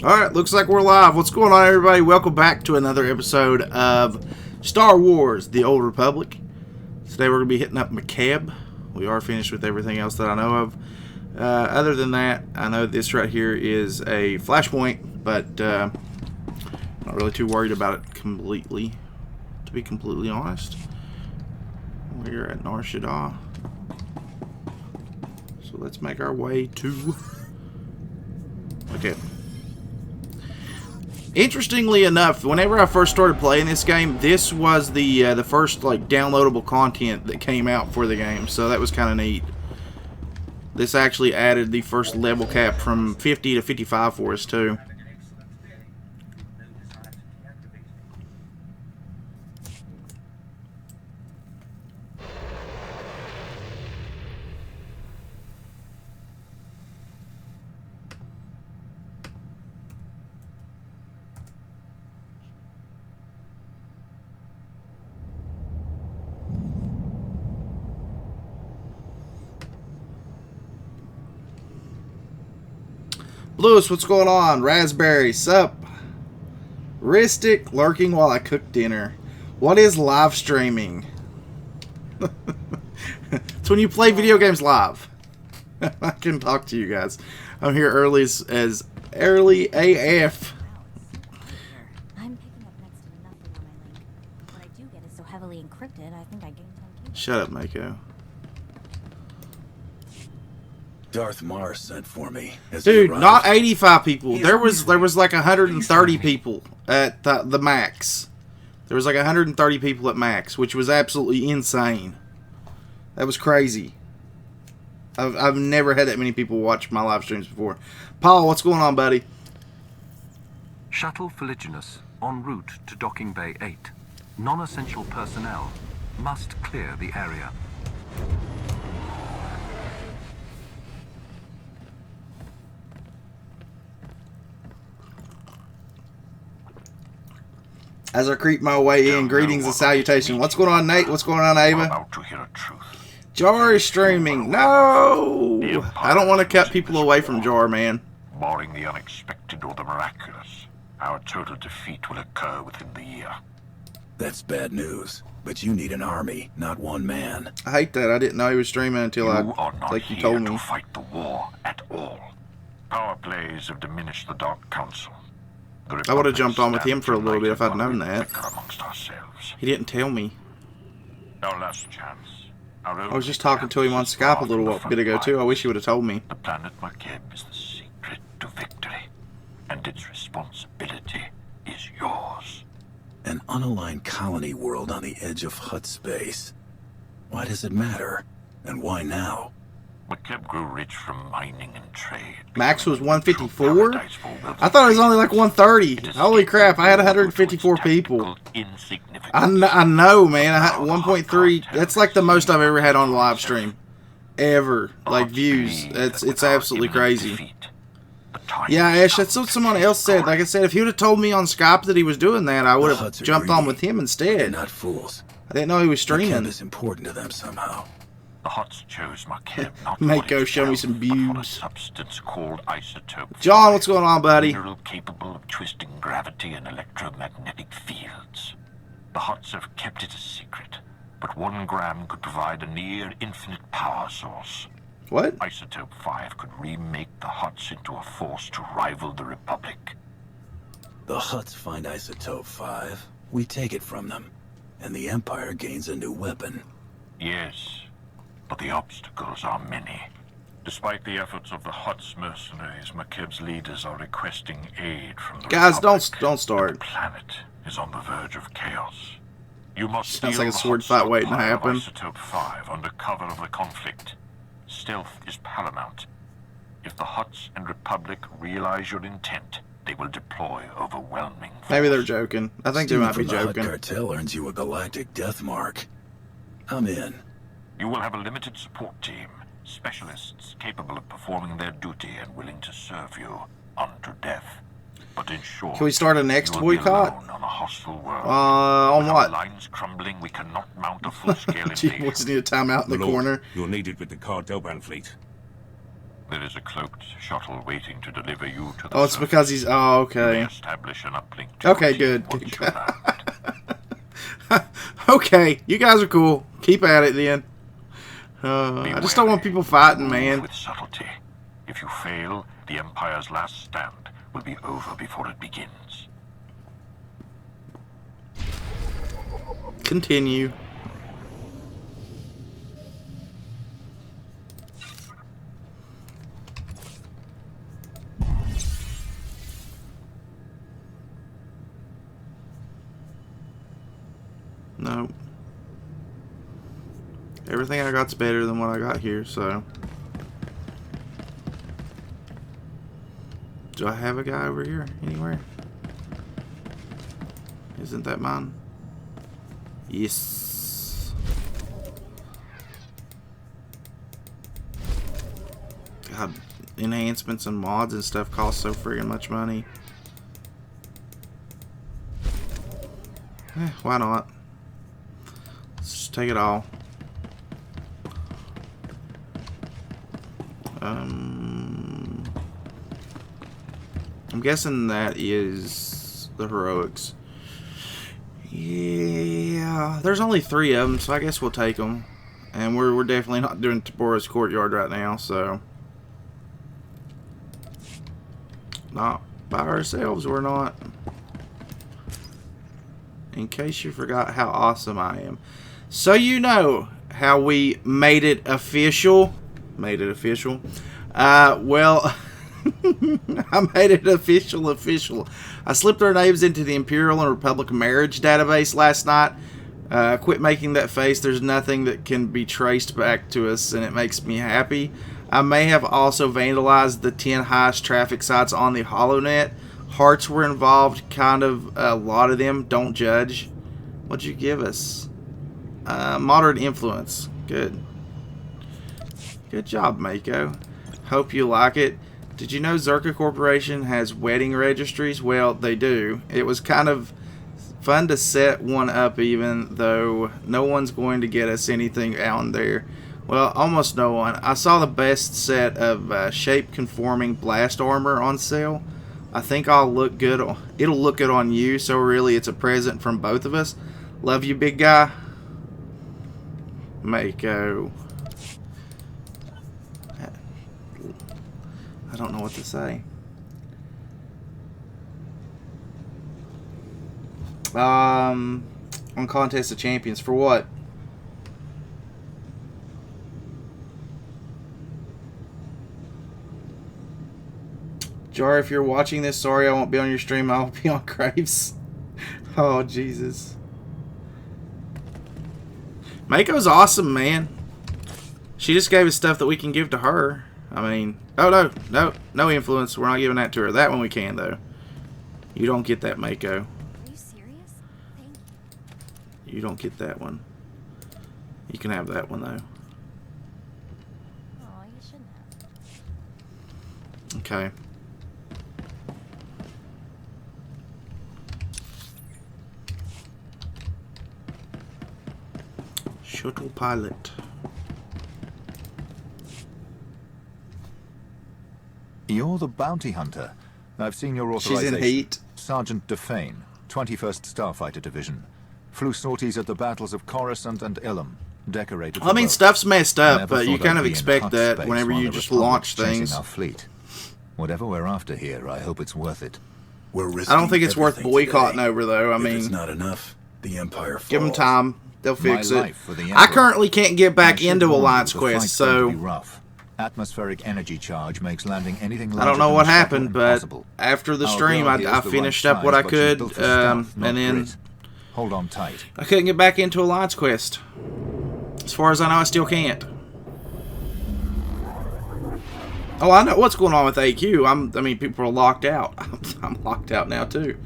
Alright, looks like we're live. What's going on, everybody? Welcome back to another episode of Star Wars, The Old Republic. Today we're going to be hitting up Makeb. We are finished with everything else that I know of. Other than that, I know this right here is a flashpoint, but not really too worried about it completely, to be completely honest. We're at Nar Shaddaa. So let's make our way to Makeb. Interestingly enough, whenever I first started playing this game, this was the first like downloadable content that came out for the game, so that was kind of neat. This actually added the first level cap from 50 to 55 for us too. Lewis, what's going on? Raspberry, sup? Ristic, lurking while I cook dinner. What is live streaming? It's when you play video games live. I can talk to you guys. I'm here early as early AF. I'm picking up next to nothing on my link. What I do get is so heavily encrypted, I think I gained 10 keys. Shut up, Mako. Darth Mars sent for me. Dude, not 85 people. There was like 130 people at the max. There was like 130 people at max, which was absolutely insane. That was crazy. I've never had that many people watch my live streams before. Paul, what's going on, buddy? Shuttle Feliginus en route to Docking Bay 8. Non-essential personnel must clear the area. As I creep my way in, greetings and salutation. What's going on, Nate? What's going on, Ava? About to hear a truth. Jar is streaming. No! I don't want to cut people away from Jar, man. Barring the unexpected or the miraculous, our total defeat will occur within the year. That's bad news, but you need an army, not one man. I hate that. I didn't know he was streaming until You are not like you here told me. to fight the war at all. Power plays have diminished the Dark Council. I would have jumped on with him for a little bit if I'd known that. Amongst ourselves. He didn't tell me. Our last chance. I was just talking to him on Skype a little bit ago too. I wish he would have told me. The planet Makeb is the secret to victory, and its responsibility is yours. An unaligned colony world on the edge of Hutt space. Why does it matter? And why now? Makeb grew rich from mining and trade. Max was 154? I thought it was only like 130. Holy crap, I had 154 people. I know, man. I had 1.3. That's like the most I've ever had on a live stream. Ever. Like, views. It's absolutely crazy. Yeah, Ash, that's what someone else said. Like I said, if he would have told me on Skype that he was doing that, I would have jumped on with him They're instead. not fools. I didn't know he was streaming. It's important to them somehow. The Hutts chose Makeb not Mako, show me some but for a views. substance called isotope. John, what's going on, buddy? Mineral capable of twisting gravity and electromagnetic fields. The Hutts have kept it a secret, but 1 gram could provide a near infinite power source. What? Isotope 5 could remake the Hutts into a force to rival the Republic. The Hutts find Isotope 5. We take it from them. And the Empire gains a new weapon. Yes, but the obstacles are many. Despite the efforts of the Hutts mercenaries, Makeb's leaders are requesting aid from the Guys, Republic. don't start. The planet is on the verge of chaos. You must Sounds steal like a the sword Hutts' fight waiting to supply of happen. Isotope 5 under cover of the conflict. Stealth is paramount. If the Hutts and Republic realize your intent, they will deploy overwhelming force. Maybe they're joking. I think they Stealing might be from the Hutt joking. cartel earns you a galactic death mark. I'm in. You will have a limited support team, specialists capable of performing their duty and willing to serve you unto death. But in short, Can we start a next you will be boycott? alone on a hostile world. On With our what? lines crumbling, we cannot mount a full-scale Gee, invasion. what's need a timeout in the Lord, corner? you're needed with the Cardoban fleet. There is a cloaked shuttle waiting to deliver you to the Oh, it's surface. because he's... Oh, You may okay. establish an uplink to Okay, your team good. once you land. Okay, you guys are cool. Keep at it then. I just don't want people fighting, Move man. with subtlety. If you fail, the Empire's last stand will be over before it begins. Continue. No. Everything I got's better than what I got here, so. Do I have a guy over here anywhere? Isn't that mine? Yes. God, enhancements and mods and stuff cost so friggin' much money. Why not? Let's just take it all. I'm guessing that is the heroics. Yeah, there's only 3 of them, so I guess we'll take them. And we're definitely not doing Taboro's Courtyard right now, so not by ourselves. We're not. In case you forgot how awesome I am, so you know how we made it official. Made it official. Well. I made it official. I slipped our names into the Imperial and Republic marriage database last night. Quit making that face. There's nothing that can be traced back to us, and it makes me happy. I may have also vandalized the 10 highest traffic sites on the HoloNet. Hearts were involved, kind of a lot of them. Don't judge. What'd you give us? Moderate influence. Good. Good job, Mako. Hope you like it. Did you know Zerka Corporation has wedding registries? Well, they do. It was kind of fun to set one up, even though no one's going to get us anything out there. Well, almost no one. I saw the best set of shape-conforming blast armor on sale. I think it'll look good on you, so really it's a present from both of us. Love you, big guy. Mako. I don't know what to say. On Contest of Champions. For what? Jar, if you're watching this, sorry I won't be on your stream. I'll be on Graves. Oh, Jesus. Mako's awesome, man. She just gave us stuff that we can give to her. I mean, oh, no influence. We're not giving that to her. That one we can, though. You don't get that, Mako. Are you serious? Thank you. You don't get that one. You can have that one, though. Oh, you shouldn't have. Okay. Shuttle pilot. You're the bounty hunter. I've seen your She's authorization. in heat. Sergeant Defane, 21st Starfighter Division. Flew sorties at the battles of Coruscant and Ilum. Decorated. I mean, both. stuff's messed I up, never but you thought kind I'd of be in expect hot that space whenever while you the just Republic's launch chasing things. our fleet. Whatever we're after here, I hope it's worth it. We're risking I don't think it's worth everything boycotting today. over, though. I If mean, it's not enough, the Empire falls. give them time. They'll fix My it. life for the I Emperor. currently can't get back I should into warn you, Alliance the Quest, fight's going to be so rough. Atmospheric energy charge makes landing anything I larger don't know than what a shuttle happened, but impossible. after the Our stream, girl here's I the finished right up what I size, but she's could, built for stealth, not and then grit. Hold on tight. I couldn't get back into Alliance Quest. As far as I know, I still can't. Oh, I know what's going on with AQ. I mean, people are locked out. I'm locked out now too.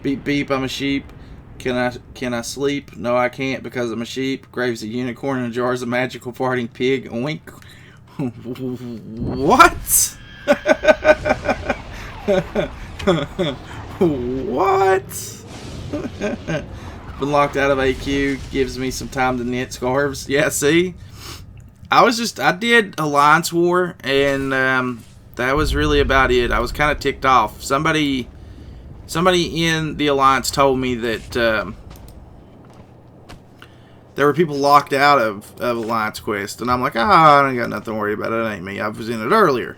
Beep beep. I'm a sheep. Can I sleep? No, I can't because I'm a sheep. Graves a unicorn and Jar's a magical farting pig. Oink. What? What? Been locked out of AQ. Gives me some time to knit scarves. Yeah, see? I did Alliance War, and that was really about it. I was kind of ticked off. Somebody in the Alliance told me that there were people locked out of Alliance Quest, and I'm like, I ain't got nothing to worry about. It ain't me. I was in it earlier.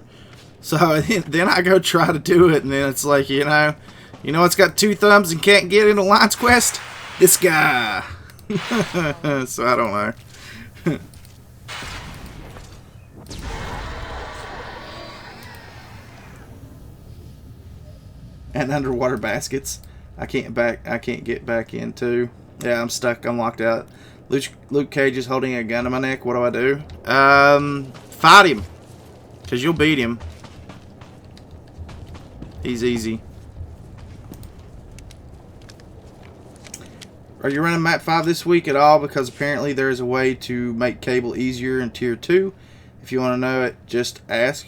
So then I go try to do it, and then it's like, you know it's got 2 thumbs and can't get in Alliance Quest? This guy. So I don't know. And underwater baskets. I can't get back into. Yeah, I'm stuck. I'm locked out. Luke Cage is holding a gun to my neck. What do I do? Fight him. Because you'll beat him. He's easy. Are you running map 5 this week at all? Because apparently there is a way to make cable easier in tier 2. If you want to know it, just ask.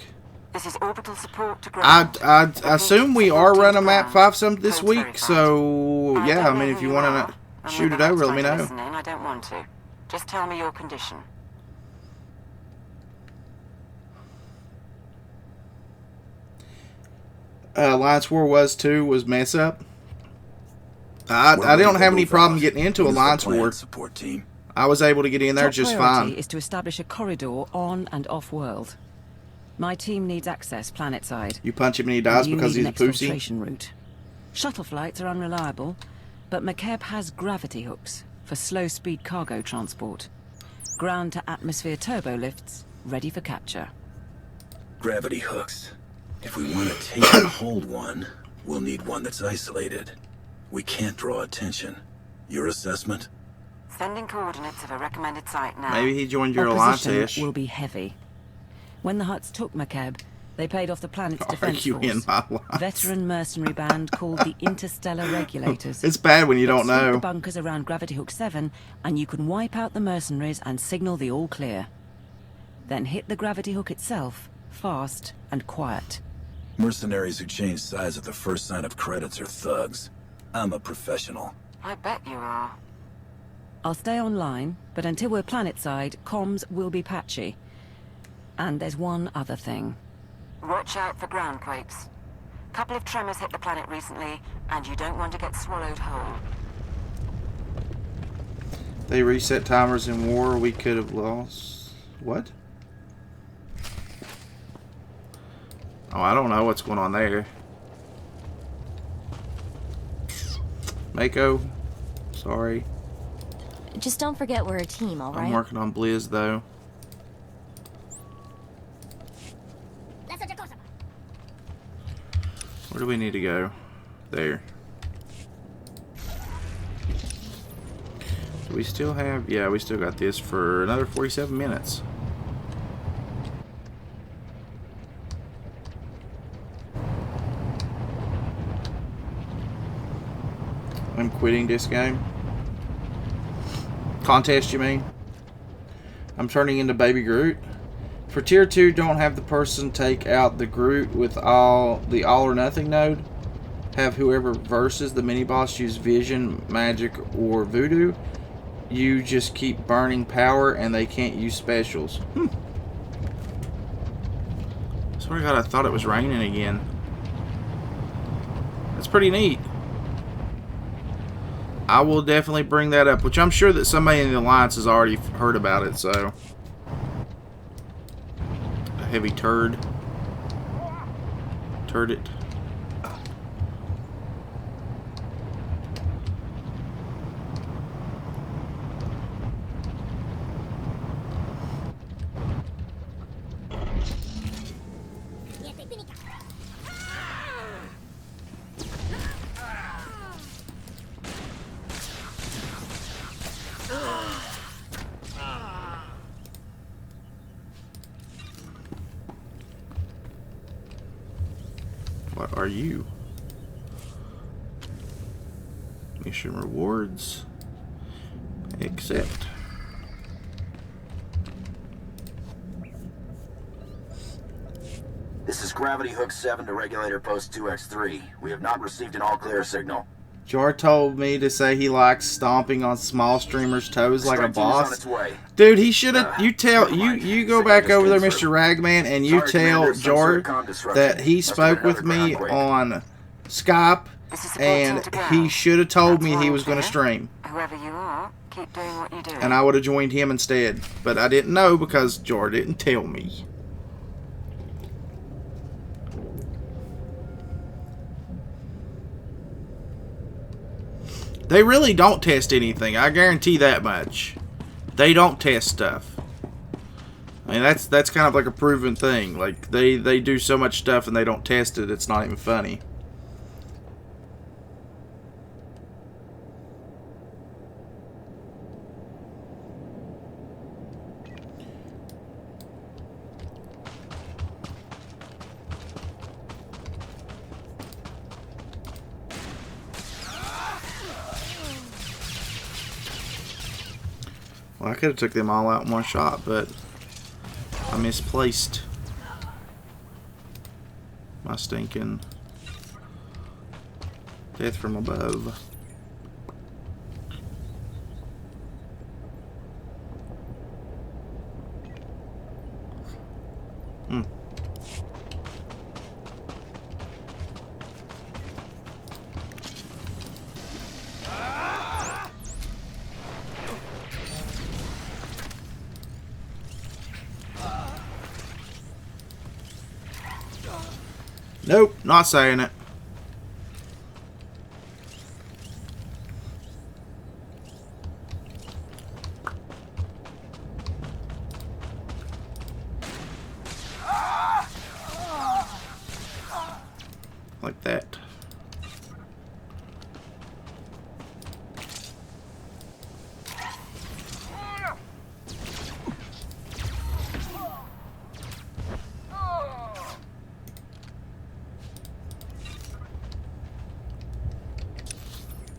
This is orbital support to ground. I assume we are running map 5 some this week, so yeah, I mean, if you want to shoot it over, let me know. I don't want to. Just tell me your condition. Alliance War was mess up. I don't have any problem getting into Alliance War. Support team. I was able to get in there Top just priority fine. is to establish a corridor on and off world. My team needs access planet-side. You punch him and he dies You because need he's an a pussy. exfiltration route. Shuttle flights are unreliable, but Makeb has gravity hooks for slow-speed cargo transport. Ground-to-atmosphere turbo lifts ready for capture. Gravity hooks. If we want to take and hold one, we'll need one that's isolated. We can't draw attention. Your assessment? Sending coordinates of a recommended site now. Maybe he joined your Alliance Opposition ish. will be heavy. When the Hutts took Makeb, they paid off the planet's Are defense you force. in my life? Veteran mercenary band called the Interstellar Regulators. It's bad when you don't Sweep know. the bunkers around Gravity Hook 7, and you can wipe out the mercenaries and signal the all clear. Then hit the Gravity Hook itself, fast and quiet. Mercenaries who change sides at the first sign of credits are thugs. I'm a professional. I bet you are. I'll stay online, but until we're planet-side, comms will be patchy. And there's one other thing. Watch out for ground quakes. Couple of tremors hit the planet recently, and you don't want to get swallowed whole. They reset timers in war. We could have lost. What? Oh, I don't know what's going on there. Mako, sorry. Just don't forget we're a team, all right? I'm working on Blizz though. Where do we need to go? There. Do we still have... Yeah, we still got this for another 47 minutes. I'm quitting this game. Contest, you mean? I'm turning into Baby Groot. For tier 2, don't have the person take out the Groot with the all or nothing node. Have whoever versus the mini boss use vision, magic, or voodoo. You just keep burning power and they can't use specials. Swear to God, I thought it was raining again. That's pretty neat. I will definitely bring that up, which I'm sure that somebody in the Alliance has already heard about it, so. A heavy turd. Turd it. What are you? Mission rewards. Accept. This is Gravity Hook 7 to Regulator Post 2X3. We have not received an all-clear signal. Jar told me to say he likes stomping on small streamers' toes like a Strike team is on boss. its way. Dude, he should have. You tell never mind. you go Sick back of over there, this Mr. Ragman, and you Sorry, tell Commander, some sort of Jar comm disruption. that he Must have spoke been with another me ground quake. on Skype, This is support and team to ground. he should have told That's me he why was I'm going to here. stream, Whoever you are, keep doing what you do. and I would have joined him instead. But I didn't know because Jar didn't tell me. They really don't test anything. I guarantee that much. They don't test stuff. I mean, that's kind of like a proven thing. Like, they do so much stuff and they don't test it, it's not even funny. Well, I could have took them all out in one shot, but I misplaced my stinking death from above. Nope, not saying it. Like that.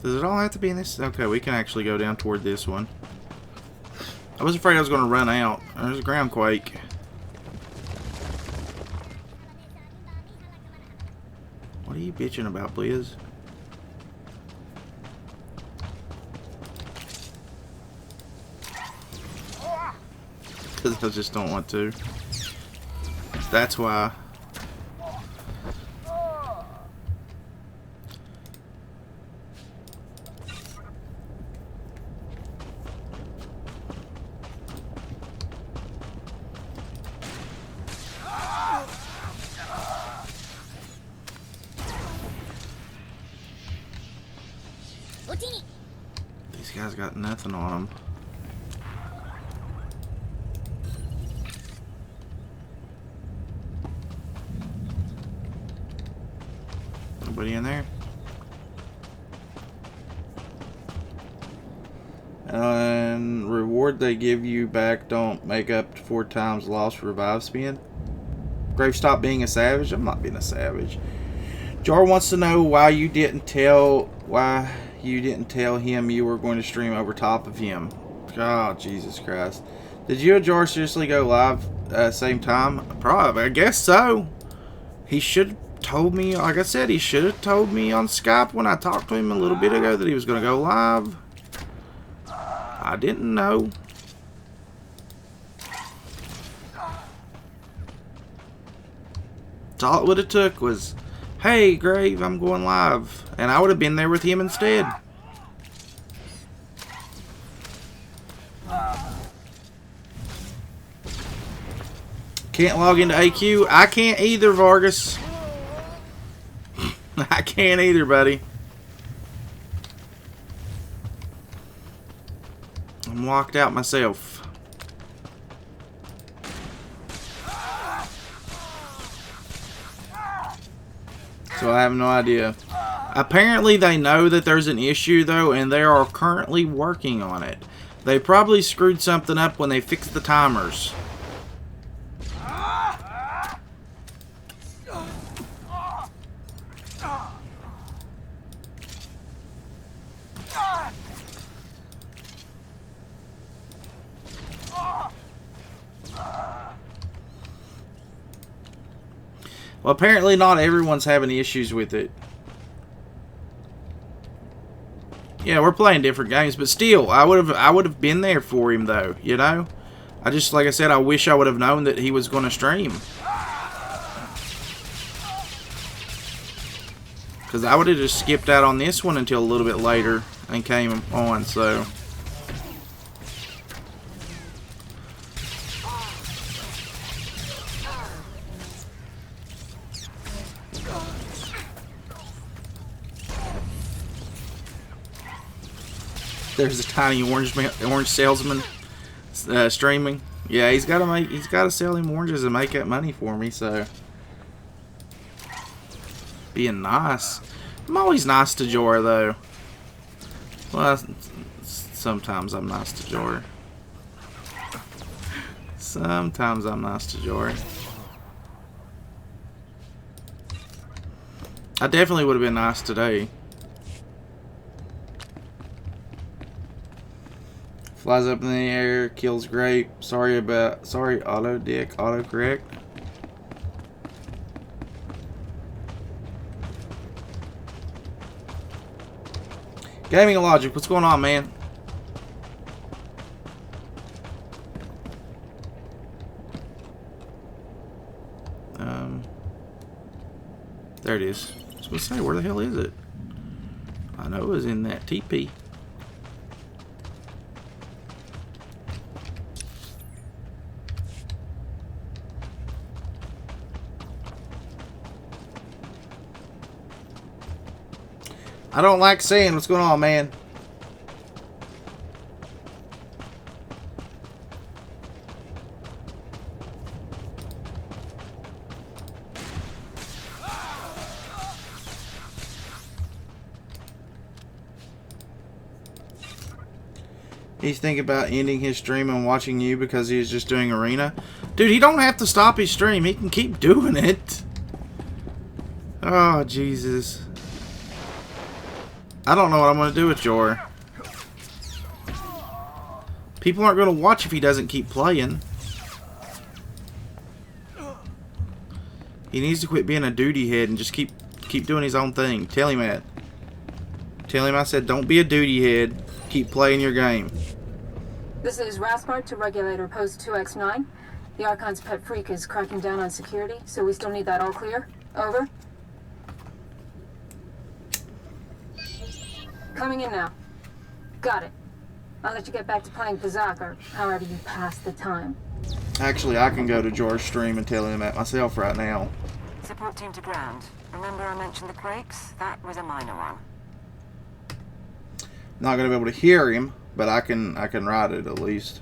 Does it all have to be in this? Okay, we can actually go down toward this one. I was afraid I was going to run out. There's a ground quake. What are you bitching about, Blizz? Because I just don't want to. That's why. These guys got nothing on them. Nobody in there? And reward they give you back don't make up to 4 times lost revive spin. Grave, stop being a savage. I'm not being a savage. Jar wants to know why you didn't tell him you were going to stream over top of him. Oh, Jesus Christ. Did you and Jar seriously go live same time? Probably. I guess so. He should have told me, like I said, he should have told me on Skype when I talked to him a little bit ago that he was going to go live. I didn't know. That's all it would have took was, hey, Grave, I'm going live. And I would have been there with him instead. Can't log into AQ. I can't either, Vargas. I can't either, buddy. I'm locked out myself. So I have no idea. Apparently they know that there's an issue though, and they are currently working on it. They probably screwed something up when they fixed the timers. Well, apparently not everyone's having issues with it. Yeah, we're playing different games, but still, I would have been there for him though, you know? I just, like I said, I wish I would have known that he was going to stream. Because I would have just skipped out on this one until a little bit later and came on, so. There's a tiny orange salesman streaming. Yeah, he's got to sell him oranges and make that money for me. So being nice. I'm always nice to Jor though. Well, sometimes I'm nice to Jor. Sometimes I'm nice to Jor. I definitely would have been nice today. Flies up in the air, kills grape. Sorry, autocorrect. Gaming Logic, what's going on, man? There it is. I was going to say, where the hell is it? I know it was in that TP. I don't like saying what's going on, man. He's thinking about ending his stream and watching you because he's just doing arena. Dude, he don't have to stop his stream. He can keep doing it. Oh, Jesus. I don't know what I'm going to do with Jor. People aren't going to watch if he doesn't keep playing. He needs to quit being a duty head and just keep doing his own thing. Tell him that. Tell him I said don't be a duty head. Keep playing your game. This is Raspart to Regulator Post 2X9. The Archon's pet freak is cracking down on security, so we still need that all clear. Over. Coming in now. Got it. I'll let you get back to playing Pazak or however you pass the time. Actually, I can go to Jor's stream and tell him that myself right now. Support team to ground. Remember I mentioned the quakes? That was a minor one. Not gonna be able to hear him, but I can write it at least.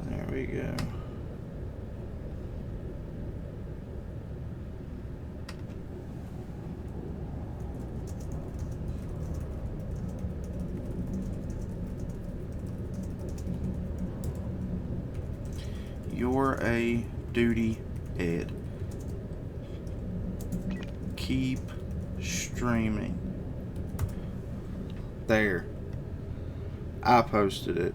There we go. You're a duty head. Keep streaming. There. I posted it.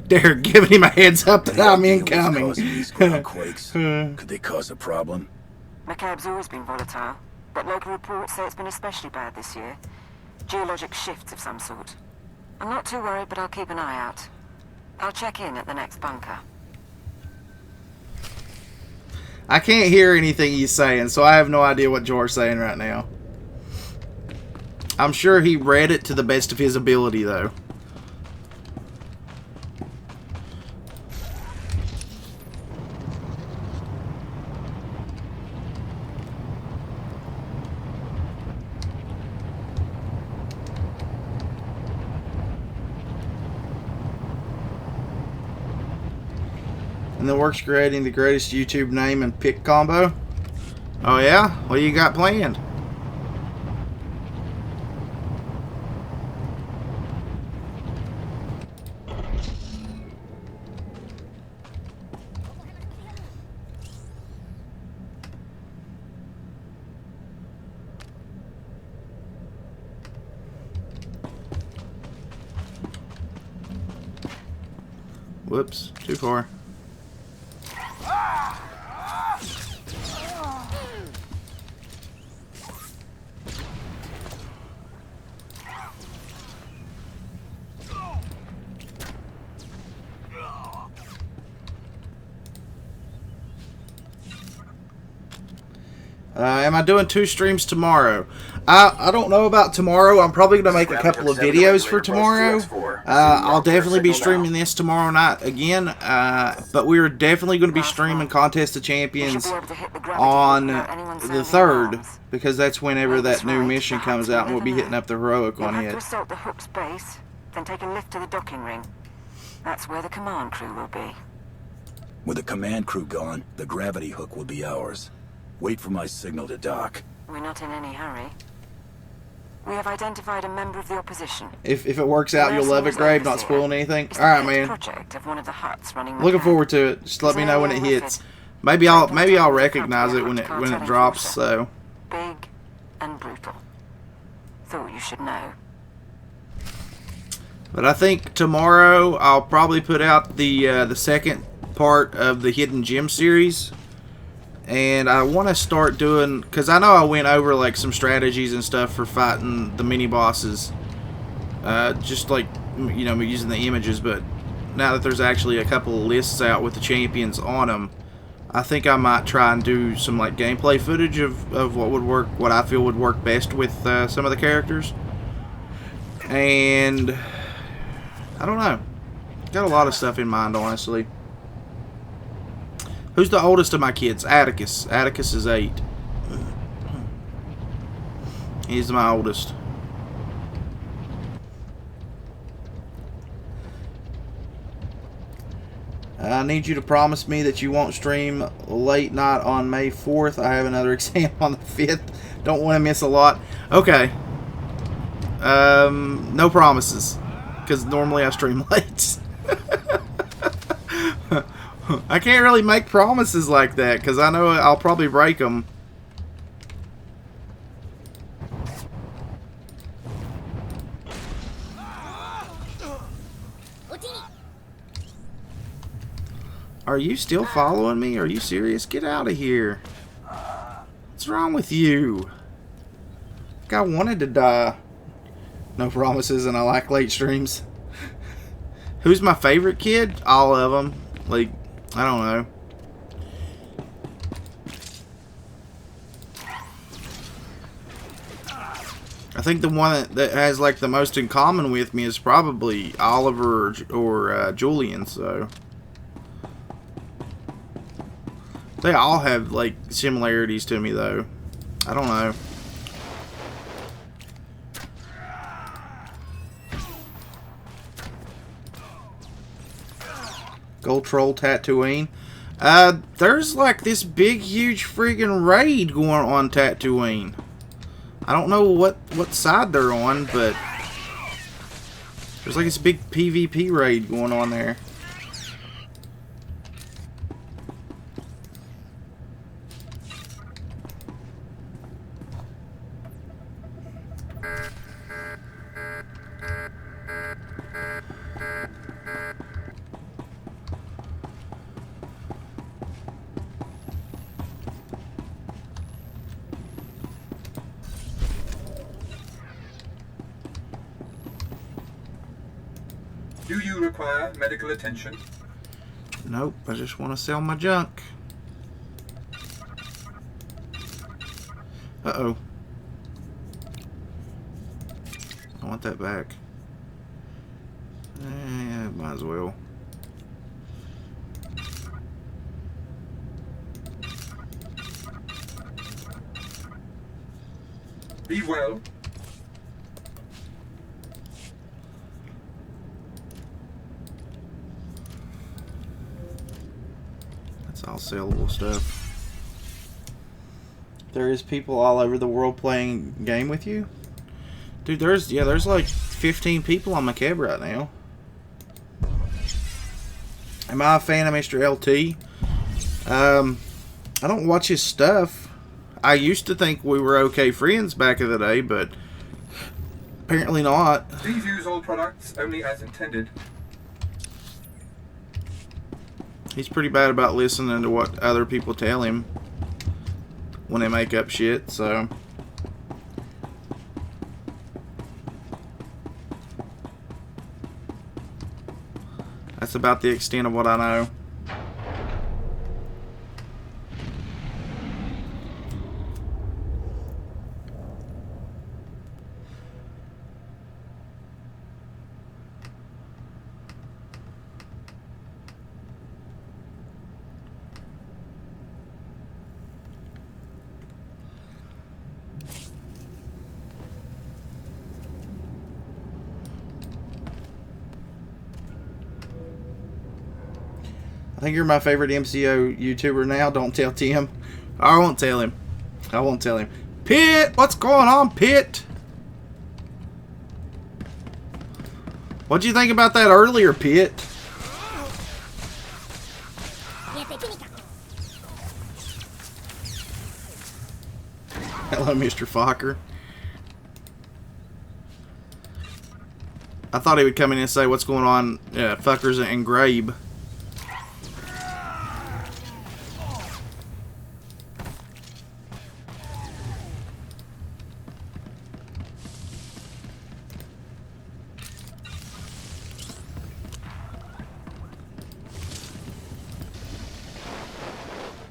They're giving him a heads up that I'm incoming. These ground quakes. Could they cause a problem? Makeb's always been volatile, but local reports say it's been especially bad this year. Geologic shifts of some sort. I'm not too worried, but I'll keep an eye out. I'll check in at the next bunker. I can't hear anything he's saying, so I have no idea what Jor's saying right now. I'm sure he read it to the best of his ability, though. And the works creating the greatest YouTube name and pick combo. Oh yeah? What do you got planned? Whoops, too far. Am I doing 2 streams tomorrow? I don't know about tomorrow. I'm probably going to make a couple of videos for tomorrow. I'll definitely be streaming this tomorrow night again. But we're definitely going to be streaming Contest of Champions on the 3rd. Because that's whenever that new mission comes out, and we'll be hitting up the heroic on You'll have it. to assault the Hook's base, then take a lift to the docking ring. That's where the command crew will be. With the command crew gone, the gravity hook will be ours. Wait for my signal to dock. We're not in any hurry. We have identified a member of the opposition. If it works out, you'll love it, Grave. Not spoiling anything. All right, man. Project of one of the huts running Looking forward to it. Just let me know when it hits. Maybe I'll recognize it when it drops. So. Big and brutal. Thought you should know. But I think tomorrow I'll probably put out the second part of the Hidden Gem series. And I want to start doing, because I know I went over like some strategies and stuff for fighting the mini bosses, just like, you know, using the images. But now that there's actually a couple of lists out with the champions on them, I think I might try and do some like gameplay footage of what would work, what I feel would work best with some of the characters. And I don't know, got a lot of stuff in mind, honestly. Who's the oldest of my kids? Atticus. Atticus is 8. He's my oldest. I need you to promise me that you won't stream late night on May 4th. I have another exam on the 5th. Don't want to miss a lot. Okay. No promises. Because normally I stream late. I can't really make promises like that because I know I'll probably break them. Are you still following me? Are you serious? Get out of here. What's wrong with you? Like I wanted to die. No promises, and I like late streams. Who's my favorite kid? All of them. Like, I don't know. I think the one that has like the most in common with me is probably Oliver or Julian. So they all have like similarities to me, though. I don't know. Gold Troll Tatooine. There's like this big, huge friggin' raid going on Tatooine. I don't know what side they're on, but there's like this big PvP raid going on there. Do you require medical attention? Nope, I just want to sell my junk. Uh-oh. I want that back. Yeah, might as well. Be well. That's all sellable stuff. There is people all over the world playing game with you? Dude, there's like 15 people on Makeb right now. Am I a fan of Mr. LT? I don't watch his stuff. I used to think we were okay friends back in the day, but apparently not. Please use all products only as intended. He's pretty bad about listening to what other people tell him when they make up shit, so. That's about the extent of what I know. think you're my favorite MCO YouTuber now. Don't tell Tim. I won't tell him. I won't tell him. Pitt! What's going on, Pitt? What'd you think about that earlier, Pitt? Hello, Mr. Fokker. I thought he would come in and say, what's going on, fuckers and Grabe.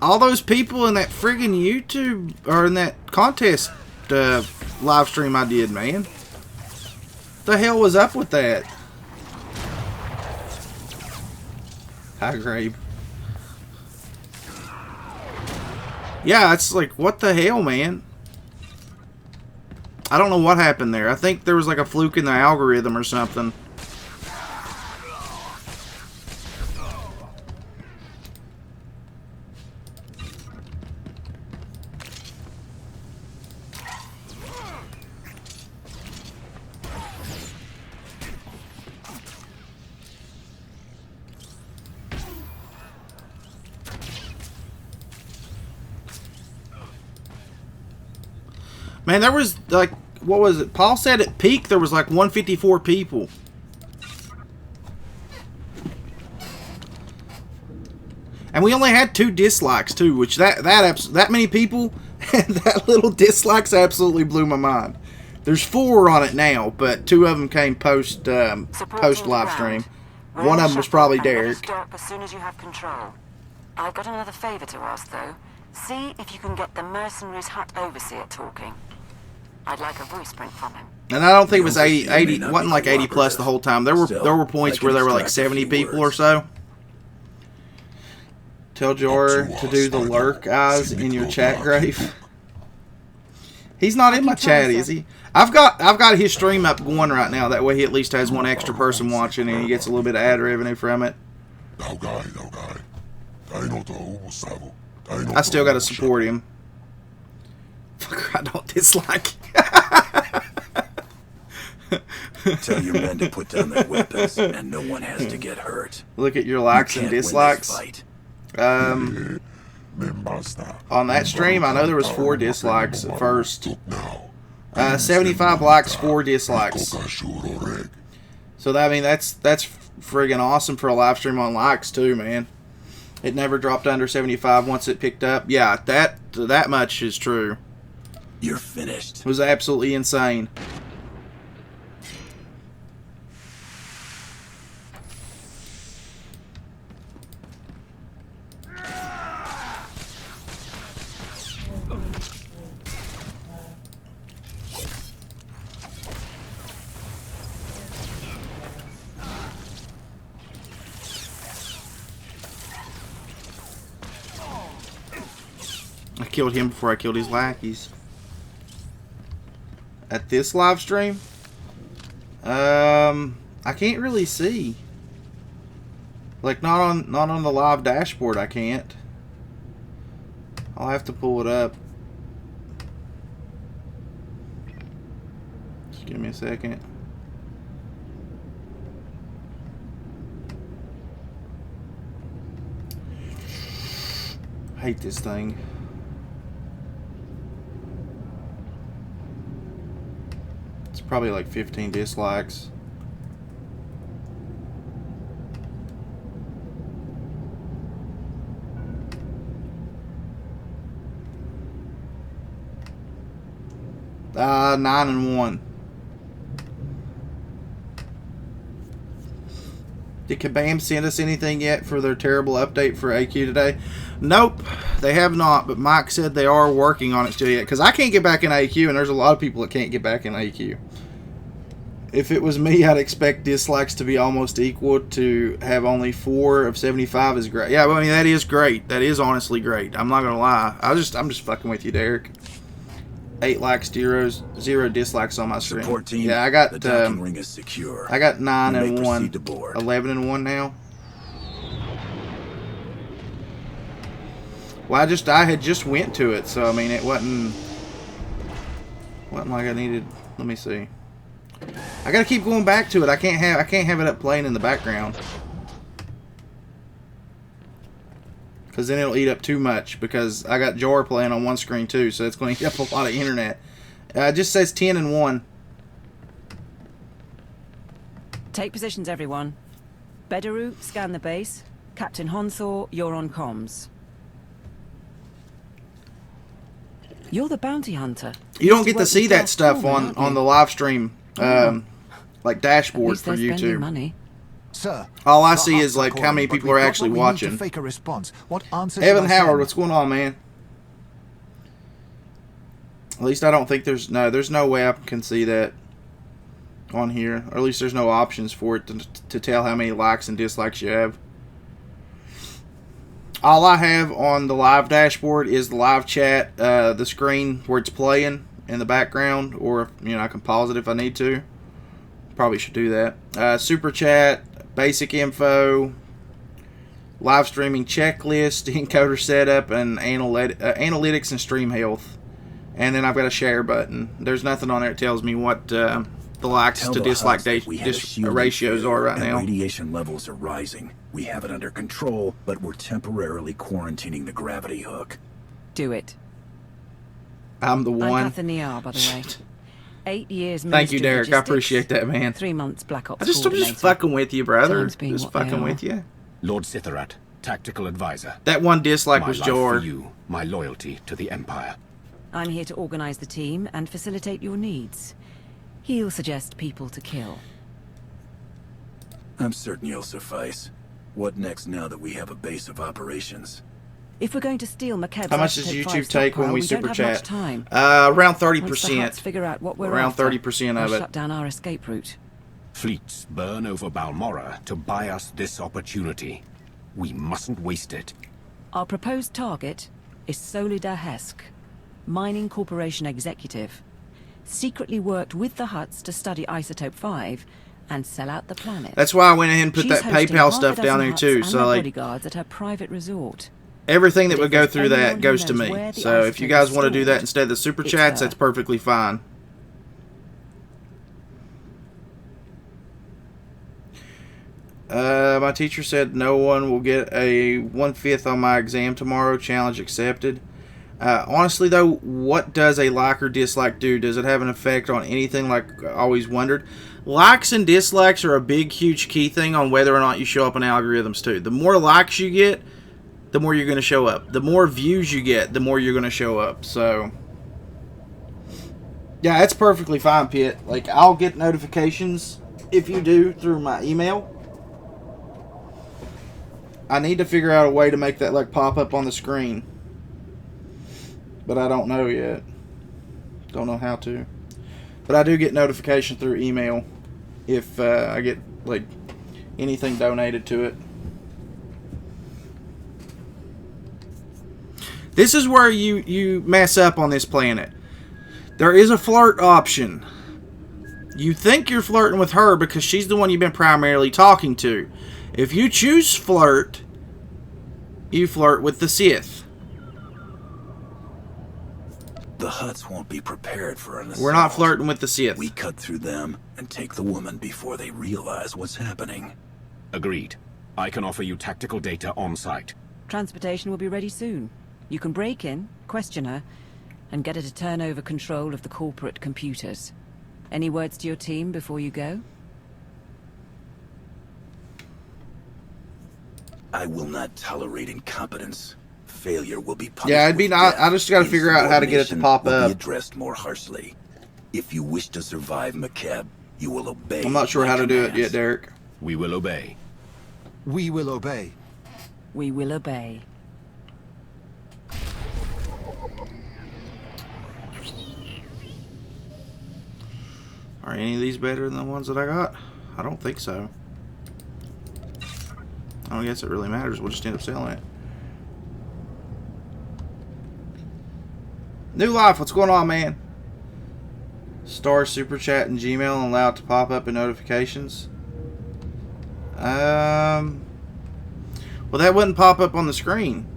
All those people in that friggin' YouTube, or in that contest live stream I did, man. The hell was up with that? Hi, Grabe. Yeah, it's like, what the hell, man? I don't know what happened there. I think there was like a fluke in the algorithm or something. Man, there was like, what was it? Paul said at peak there was like 154 people. And we only had 2 dislikes too, which that many people and that little dislikes absolutely blew my mind. There's 4 on it now, but 2 of them came post live stream. One of them was probably Derek. As soon as you have control. I've got another favor to ask though. See if you can get the mercenaries' hut overseer talking. I'd like a voice print from him. And I don't think it was 80 wasn't like 80 plus the whole time. There were points where there were like 70 people or so. Tell Jor to do the lurk eyes in your chat, Grave. He's not in my chat, is he? I've got his stream up going right now. That way he at least has one extra person watching and he gets a little bit of ad revenue from it. I still got to support him. Fucker, I don't dislike. Tell your men to put down their weapons, and no one has to get hurt. Look at your likes and dislikes. On that stream, I know there was 4 dislikes at first. 75 likes, 4 dislikes. So that, I mean, that's friggin' awesome for a live stream on likes too, man. It never dropped under 75 once it picked up. Yeah, that much is true. You're finished. It was absolutely insane. I killed him before I killed his lackeys. At this live stream, I can't really see. Like not on the live dashboard. I can't. I'll have to pull it up. Just give me a second. I hate this thing. Probably like 15 dislikes. Uh, 9 and 1. Did Kabam send us anything yet for their terrible update for AQ today? Nope, they have not, but Mike said they are working on it still yet, because I can't get back in AQ, and there's a lot of people that can't get back in AQ. If it was me, I'd expect dislikes to be almost equal. To have only 4 of 75 is great. Yeah, well, I mean, that is great. That is honestly great. I'm not going to lie. I'm just fucking with you, Derek. 8 likes, 0 dislikes on my stream. Support team, yeah, I got the docking ring is secure. I got 9 You may and 1. proceed to board. 11 and 1 now. Well, I had just went to it, so I mean, it wasn't like I needed. Let me see. I gotta keep going back to it. I can't have it up playing in the background, because then it'll eat up too much. Because I got Jar playing on one screen too, so it's going to eat up a lot of internet. It just says 10 and 1. Take positions, everyone. Bedaru, scan the base. Captain Honthor, you're on comms. You're the bounty hunter. You don't get to see that stuff on the live stream, like dashboard for YouTube. Money. Sir, all I see is like how many people are actually watching. Fake a response. What answer Evan Howard, what's going on, man? At least I don't think there's no way I can see that on here, or at least there's no options for it to tell how many likes and dislikes you have. All I have on the live dashboard is the live chat, the screen where it's playing in the background, or I can pause it if I need to. Probably should do that. Super chat, basic info, live streaming checklist, encoder setup, and analytics and stream health. And then I've got a share button. There's nothing on there that tells me what the likes to dislike ratios are right now. Radiation levels are rising. We have it under control, but we're temporarily quarantining the gravity hook. Do it. I'm the one. I'm Catherine Niar, by the way. 8 years. Thank you, Derek. I appreciate that, man. 3 months Black Ops. I'm just fucking with you, brother. Just fucking with you. Lord Sitharat, tactical advisor. That one dislike was Jor. For you, my loyalty to the Empire. I'm here to organize the team and facilitate your needs. He'll suggest people to kill. I'm certain you'll suffice. What next now that we have a base of operations? If we're going to steal Makeb's how much does YouTube take when we super chat? Time. Around 30%. Figure out what we're around after, 30% of it. Shut down our escape route. Fleets burn over Balmorra to buy us this opportunity. We mustn't waste it. Our proposed target is Solida Hesk, Mining Corporation executive. Secretly worked with the Hutts to study Isotope 5 and sell out the planet. That's why I went ahead and put that PayPal stuff down there too. So like bodyguards at her private resort. Everything that would go through that goes to me. So if you guys want to do that instead of the super chats, that's perfectly fine. My teacher said no one will get a 1/5 on my exam tomorrow. Challenge accepted. Honestly, though, what does a like or dislike do? Does it have an effect on anything, like I always wondered? Likes and dislikes are a big, huge key thing on whether or not you show up in algorithms, too. The more likes you get, the more you're going to show up. The more views you get, the more you're going to show up. So, yeah, that's perfectly fine, Pitt. Like, I'll get notifications, if you do, through my email. I need to figure out a way to make that, like, pop up on the screen. But I don't know yet. Don't know how to. But I do get notification through email if I get, like, anything donated to it. This is where you mess up on this planet. There is a flirt option. You think you're flirting with her because she's the one you've been primarily talking to. If you choose flirt, you flirt with the Sith. The Hutts won't be prepared for an assault. We're not flirting with the Sith. We cut through them and take the woman before they realize what's happening. Agreed. I can offer you tactical data on site. Transportation will be ready soon. You can break in, question her, and get her to turn over control of the corporate computers. Any words to your team before you go? I will not tolerate incompetence. Failure will be punished. Yeah, I just got to figure out how to get it to pop up. Be addressed more harshly. If you wish to survive Makeb, you will obey. I'm not sure how to do it yet, Derek. We will obey. We will obey. We will obey. Are any of these better than the ones that I got? I don't think so. I don't guess it really matters. We'll just end up selling it. New Life, what's going on, man? Star Super Chat and Gmail and allow it to pop up in notifications. Well, that wouldn't pop up on the screen.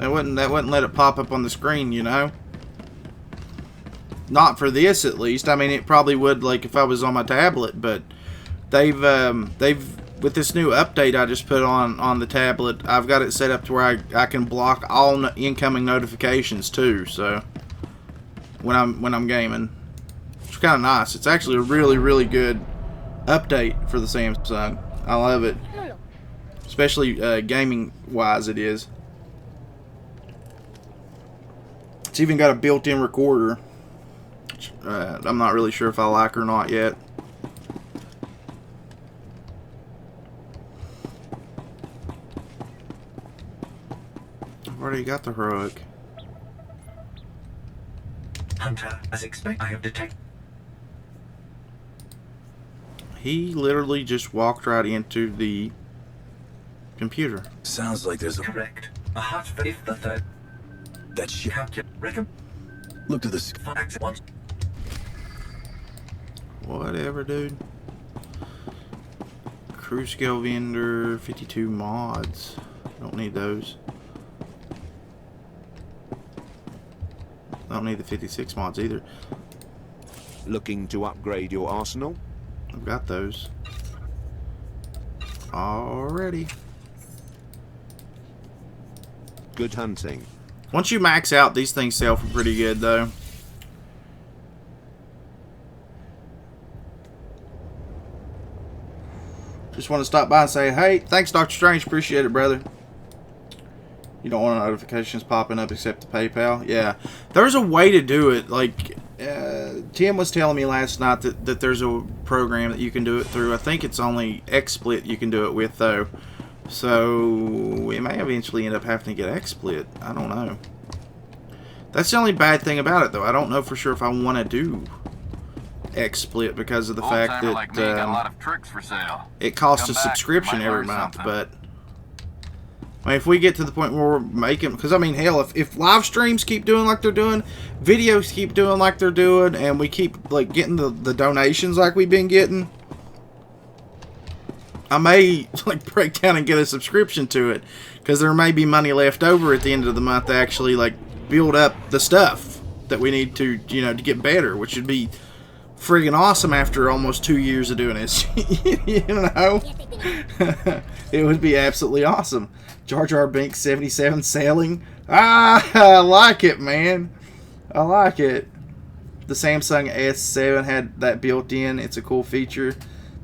That wouldn't let it pop up on the screen, you know. Not for this, at least. I mean, it probably would, like, if I was on my tablet, but they've with this new update I just put on the tablet, I've got it set up to where I can block all incoming notifications too. So when I'm gaming, it's kind of nice. It's actually a really good update for the Samsung. I love it, especially gaming wise. It is. It's even got a built-in recorder. I'm not really sure if I like or not yet. I've already got the heroic. Hunter, as expected, I have detected. He literally just walked right into the computer. Sounds like there's a... Correct. A hot for if the third. That shit. Look to the... Whatever, dude. Crew scale vendor, 52 mods. Don't need those. I don't need the 56 mods either. Looking to upgrade your arsenal? I've got those already. Good hunting. Once you max out, these things sell for pretty good, though. Just want to stop by and say, hey, thanks, Dr. Strange. Appreciate it, brother. You don't want notifications popping up except the PayPal? Yeah. There's a way to do it. Like, Tim was telling me last night that there's a program that you can do it through. I think it's only XSplit you can do it with, though. So, we may eventually end up having to get XSplit. I don't know. That's the only bad thing about it, though. I don't know for sure if I want to do XSplit because of the fact that like me got a lot of tricks for sale. It costs a subscription every month. But I mean, if we get to the point where we're making, because I mean, hell, if live streams keep doing like they're doing, videos keep doing like they're doing, and we keep like getting the donations like we've been getting, I may like break down and get a subscription to it, because there may be money left over at the end of the month to actually like build up the stuff that we need to, you know, to get better, which would be friggin' awesome after almost 2 years of doing this. You know, it would be absolutely awesome. Jar Jar Binks 77 sailing. I like it, man. I like it. The Samsung S7 had that built in. It's a cool feature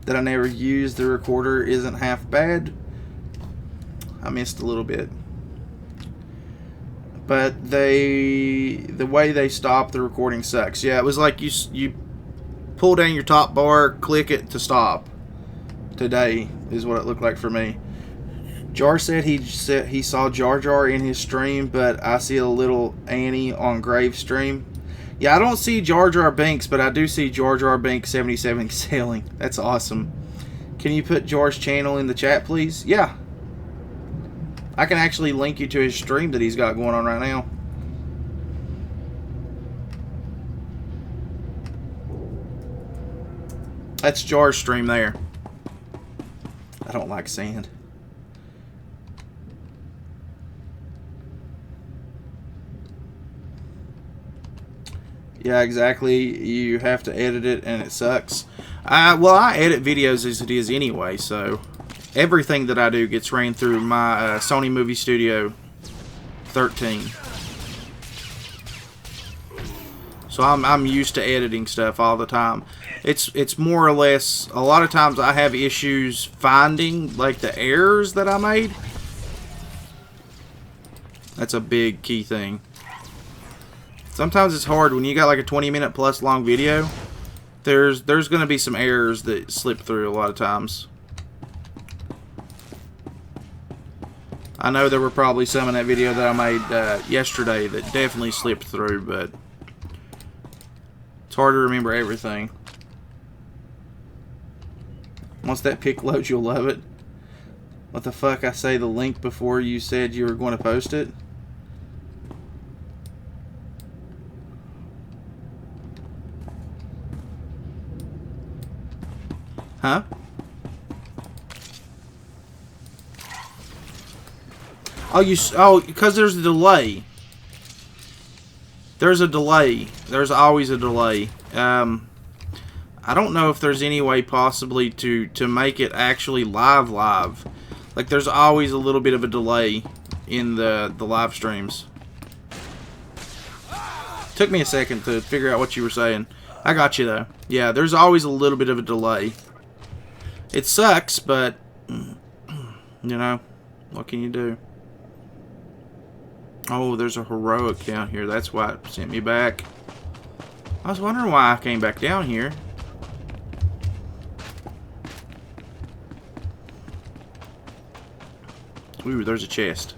that I never used. The recorder isn't half bad. I missed a little bit. But the way they stopped the recording sucks. Yeah, it was like you pull down your top bar, click it to stop. Today is what it looked like for me. Jar said he saw Jar Jar in his stream, but I see a little Annie on Grave's stream. Yeah, I don't see Jar Jar Binks, but I do see Jar Jar Binks 77 sailing. That's awesome. Can you put Jar's channel in the chat, please? Yeah. I can actually link you to his stream that he's got going on right now. That's Jar's stream there. I don't like sand. Yeah, exactly. You have to edit it, and it sucks. Well, I edit videos as it is anyway, so everything that I do gets ran through my Sony Movie Studio 13. So I'm used to editing stuff all the time. It's more or less, a lot of times I have issues finding like the errors that I made. That's a big key thing. Sometimes it's hard when you got like a 20-minute plus long video. There's going to be some errors that slip through a lot of times. I know there were probably some in that video that I made yesterday that definitely slipped through, but it's hard to remember everything. Once that pic loads, you'll love it. What the fuck? I say the link before you said you were going to post it? Huh? Oh, because there's a delay. There's a delay. There's always a delay. I don't know if there's any way possibly to make it actually live. Like, there's always a little bit of a delay in the live streams. Took me a second to figure out what you were saying. I got you, though. Yeah, there's always a little bit of a delay. It sucks, but, you know, what can you do? Oh, there's a heroic down here. That's why it sent me back. I was wondering why I came back down here. Ooh, there's a chest.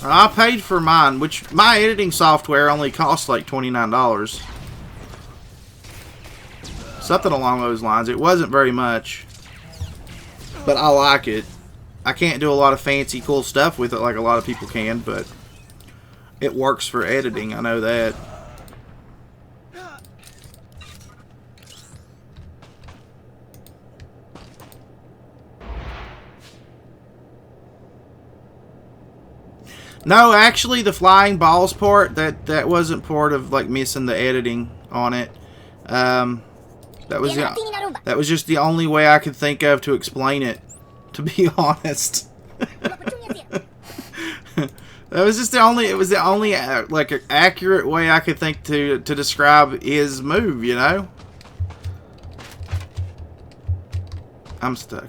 I paid for mine, which my editing software only costs like $29. Something along those lines. It wasn't very much, but I like it. I can't do a lot of fancy cool stuff with it like a lot of people can, but it works for editing. I know that. No, actually, the flying balls part, that wasn't part of, like, missing the editing on it. That was just the only way I could think of to explain it, to be honest. That was just the only, it was the only, like, accurate way I could think to describe his move, you know? I'm stuck.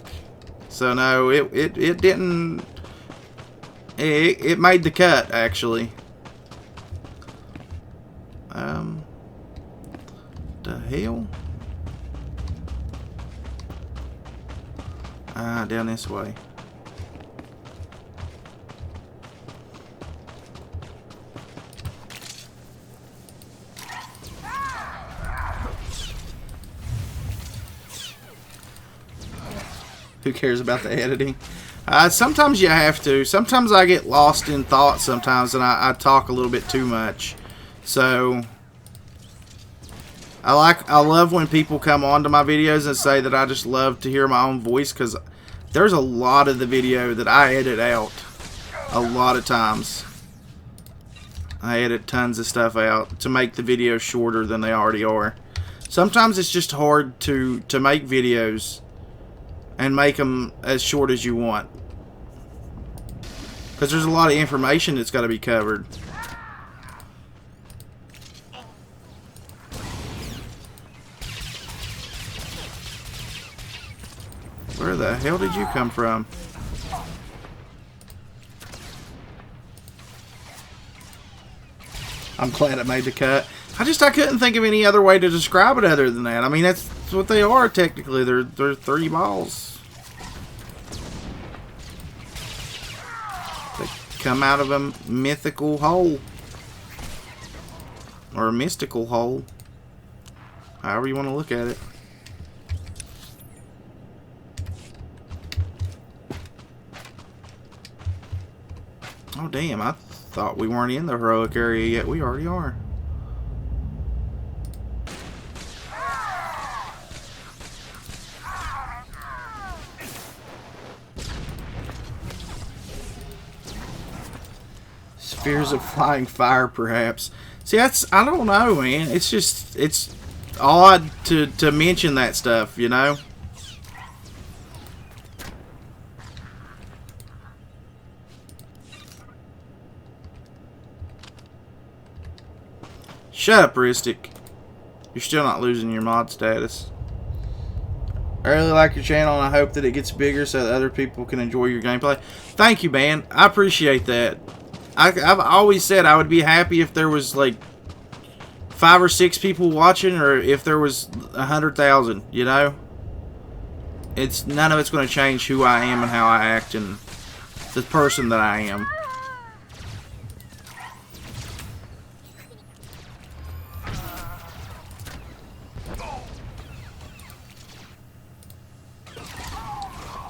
So, no, it didn't... It made the cut, actually. The hell? Down this way. Who cares about the editing? Sometimes you have to. Sometimes I get lost in thought sometimes, and I talk a little bit too much. So I love when people come onto my videos and say that I just love to hear my own voice, because there's a lot of the video that I edit out. A lot of times. I edit tons of stuff out to make the videos shorter than they already are. Sometimes it's just hard to make videos and make them as short as you want, because there's a lot of information that's got to be covered. Where the hell did you come from? I'm glad it made the cut. I couldn't think of any other way to describe it other than that. I mean, that's what they are technically. They're 30 balls. They come out of a mythical hole. Or a mystical hole. However you want to look at it. Oh damn, I thought we weren't in the heroic area yet. We already are. Spheres of flying fire, perhaps. See, that's, I don't know, man. It's just, it's odd to mention that stuff, you know? Shut up, Ristic. You're still not losing your mod status. I really like your channel, and I hope that it gets bigger so that other people can enjoy your gameplay. Thank you, man. I appreciate that. I've always said I would be happy if there was like 5 or 6 people watching, or if there was 100,000. You know, it's none of it's going to change who I am and how I act and the person that I am.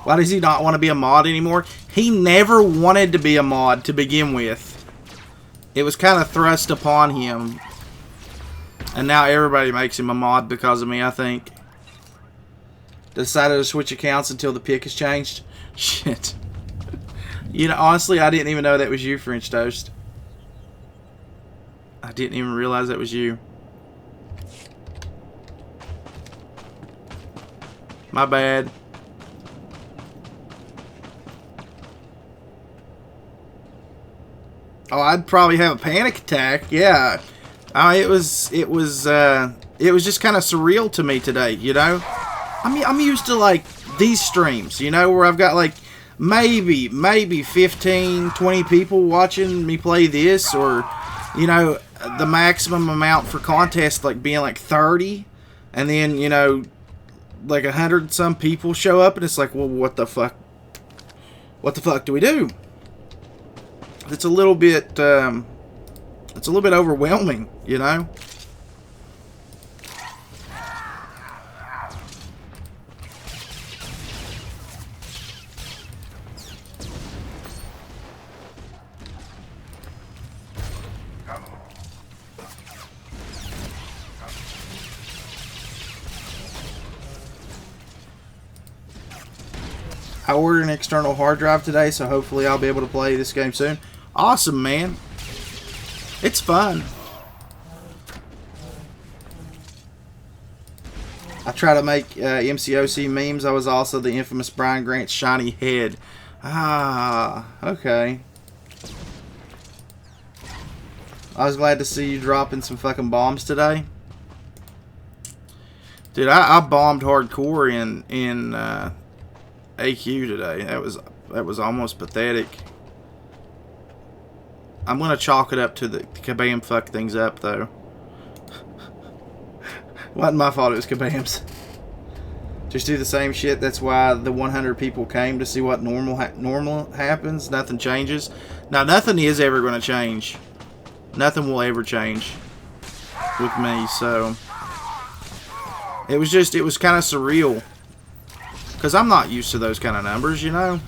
Why does he not want to be a mod anymore? He never wanted to be a mod to begin with. It was kind of thrust upon him. And now everybody makes him a mod because of me, I think. Decided to switch accounts until the pick has changed. Shit. You know, honestly, I didn't even know that was you, French Toast. I didn't even realize that was you. My bad. Oh, I'd probably have a panic attack. Yeah. It was just kind of surreal to me today, you know? I'm used to, like, these streams, you know, where I've got, like, maybe 15, 20 people watching me play this, or, you know, the maximum amount for contest, like, being, like, 30, and then, you know, like, 100 some people show up, and it's like, well, what the fuck? What the fuck do we do? It's a little bit overwhelming, you know? I ordered an external hard drive today, so hopefully I'll be able to play this game soon. Awesome, man. It's fun. I try to make MCOC memes. I was also the infamous Brian Grant's shiny head. Ah, okay. I was glad to see you dropping some fucking bombs today. Dude, I bombed hardcore in AQ today. That was almost pathetic. I'm gonna chalk it up to the Kabam fuck things up though. Wasn't my fault, it was Kabam's. Just do the same shit. That's why the 100 people came to see what normal happens. Nothing changes. Now nothing is ever gonna change. Nothing will ever change with me. So it was kind of surreal. Because I'm not used to those kind of numbers, you know?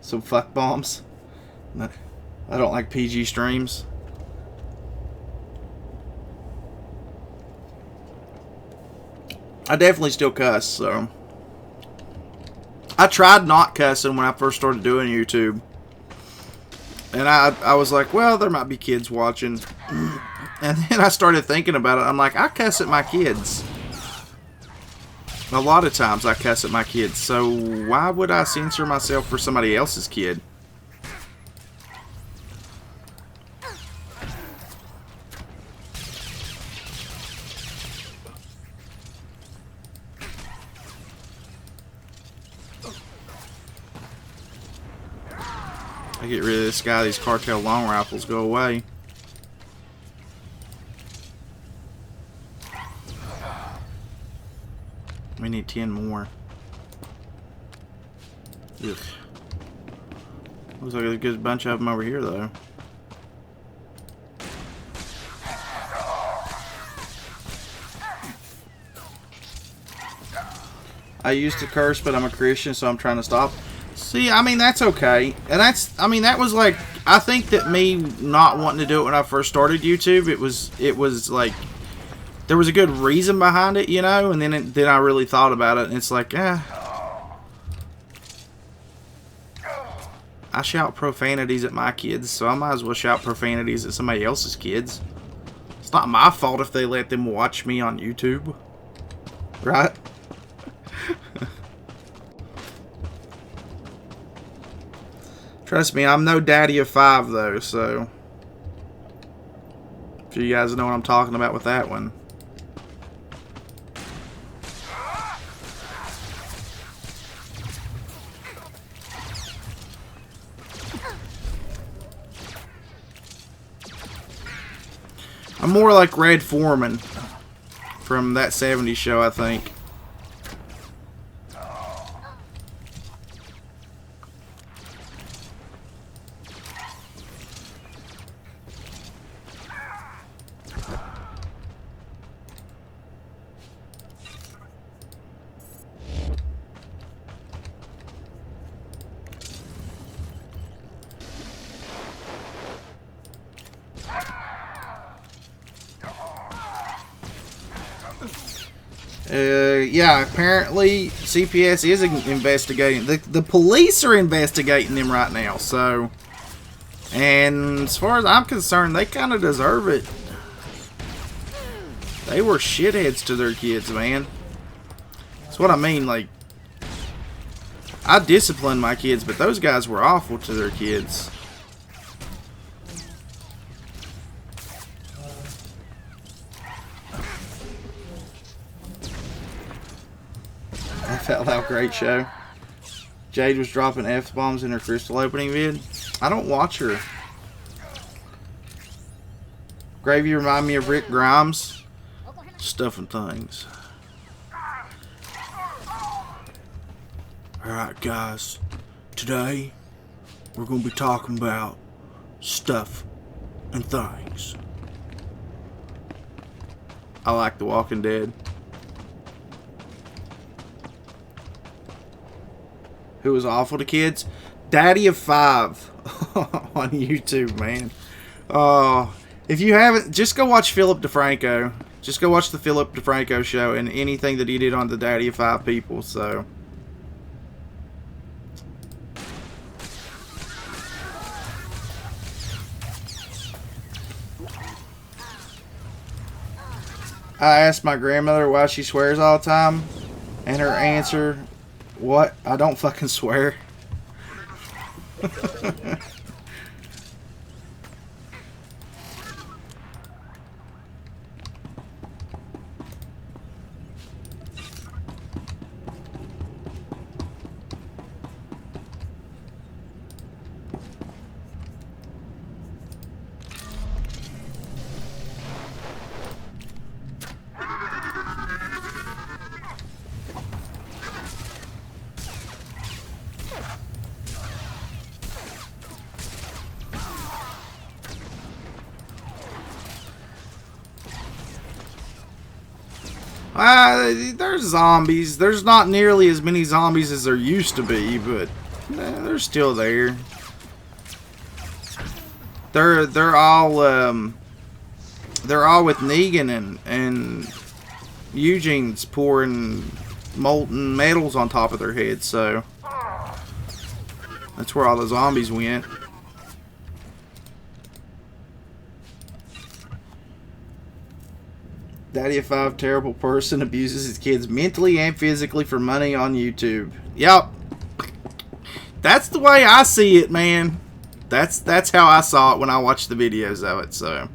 Some fuck bombs. I don't like PG streams. I definitely still cuss, so... I tried not cussing when I first started doing YouTube. And I was like, well, there might be kids watching. And then I started thinking about it. I'm like, I cuss at my kids. A lot of times I cuss at my kids. So why would I censor myself for somebody else's kid? I get rid of this guy, these cartel long rifles go away. We need 10 more. Ugh. Looks like there's a good bunch of them over here though. I used to curse, but I'm a Christian, so I'm trying to stop. See, I mean, that's okay. And that was like, I think that me not wanting to do it when I first started YouTube, it was like, there was a good reason behind it, you know, and then I really thought about it, and it's like, I shout profanities at my kids, so I might as well shout profanities at somebody else's kids. It's not my fault if they let them watch me on YouTube. Right? Trust me, I'm no daddy of 5 though, so if you guys know what I'm talking about with that one. I'm more like Red Foreman from that 70s show, I think. Yeah, apparently CPS is investigating. The police are investigating them right now, so... And as far as I'm concerned, they kind of deserve it. They were shitheads to their kids, man. That's what I mean, like... I disciplined my kids, but those guys were awful to their kids. That felt like a great show. Jade was dropping F-bombs in her crystal opening vid. I don't watch her. Gravy remind me of Rick Grimes. Stuff and things. Alright guys, today we're going to be talking about stuff and things. I like The Walking Dead. Who was awful to kids? Daddy of 5 on YouTube, man. If you haven't, just go watch Philip DeFranco. Just go watch the Philip DeFranco show and anything that he did on the Daddy of 5 people, so... I asked my grandmother why she swears all the time, and her answer, what? I don't fucking swear. There's zombies. There's not nearly as many zombies as there used to be, but they're still there. They're all with Negan and Eugene's pouring molten metals on top of their heads, so that's where all the zombies went. Daddy of 5, terrible person, abuses his kids mentally and physically for money on YouTube. Yep. That's the way I see it, man. That's how I saw it when I watched the videos of it, so...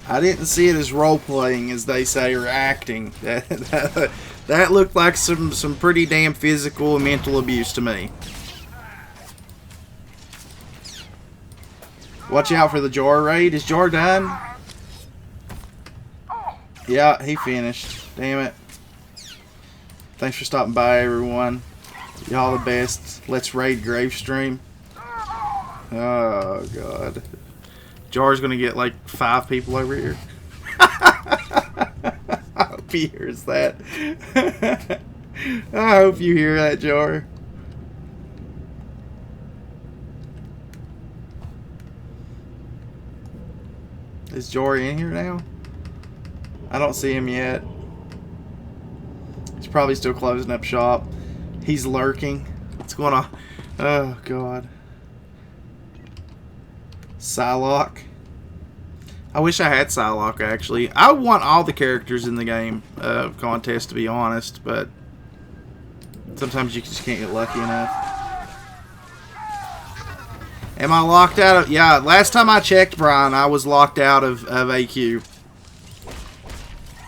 I didn't see it as role-playing, as they say, or acting. That looked like some pretty damn physical and mental abuse to me. Watch out for the Jar raid. Is Jar done? Yeah, he finished. Damn it. Thanks for stopping by, everyone. Y'all the best. Let's raid Gravestream. Oh, God. Jar's gonna get like 5 people over here. I hope he hears that. I hope you hear that, Jar. Is Jar in here now? I don't see him yet. He's probably still closing up shop. He's lurking. What's going on? Oh, God. Psylocke. I wish I had Psylocke, actually. I want all the characters in the game contest, to be honest, but sometimes you just can't get lucky enough. Am I locked out of... Yeah, last time I checked, Brian, I was locked out of AQ.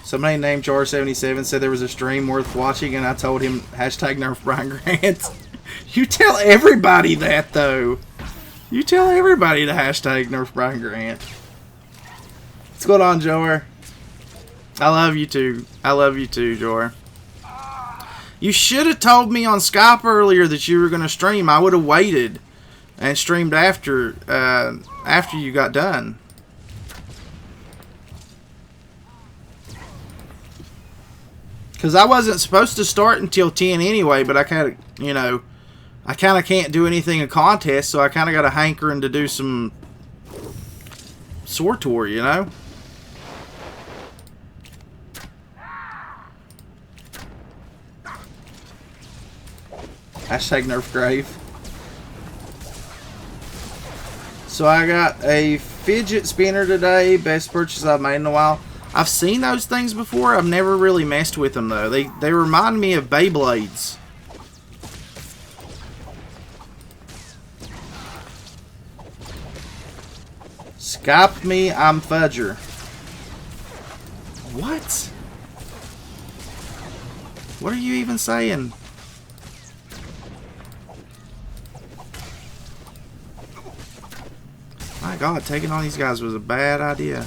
Somebody named Jar77 said there was a stream worth watching, and I told him, #nerf Brian Grant. You tell everybody that, though. You tell everybody to #nerf Brian Grant. What's going on, Jar? I love you too. I love you too, Jar. You should have told me on Skype earlier that you were going to stream. I would have waited and streamed after you got done. Because I wasn't supposed to start until 10 anyway, but I kind of, you know, I kind of can't do anything in contest, so I kind of got a hankering to do some SWTOR, you know? Hashtag Nerf Grave. So I got a fidget spinner today. Best purchase I've made in a while. I've seen those things before. I've never really messed with them though. They remind me of Beyblades. Skype me, I'm Fudger. What? What are you even saying? My God, taking on these guys was a bad idea.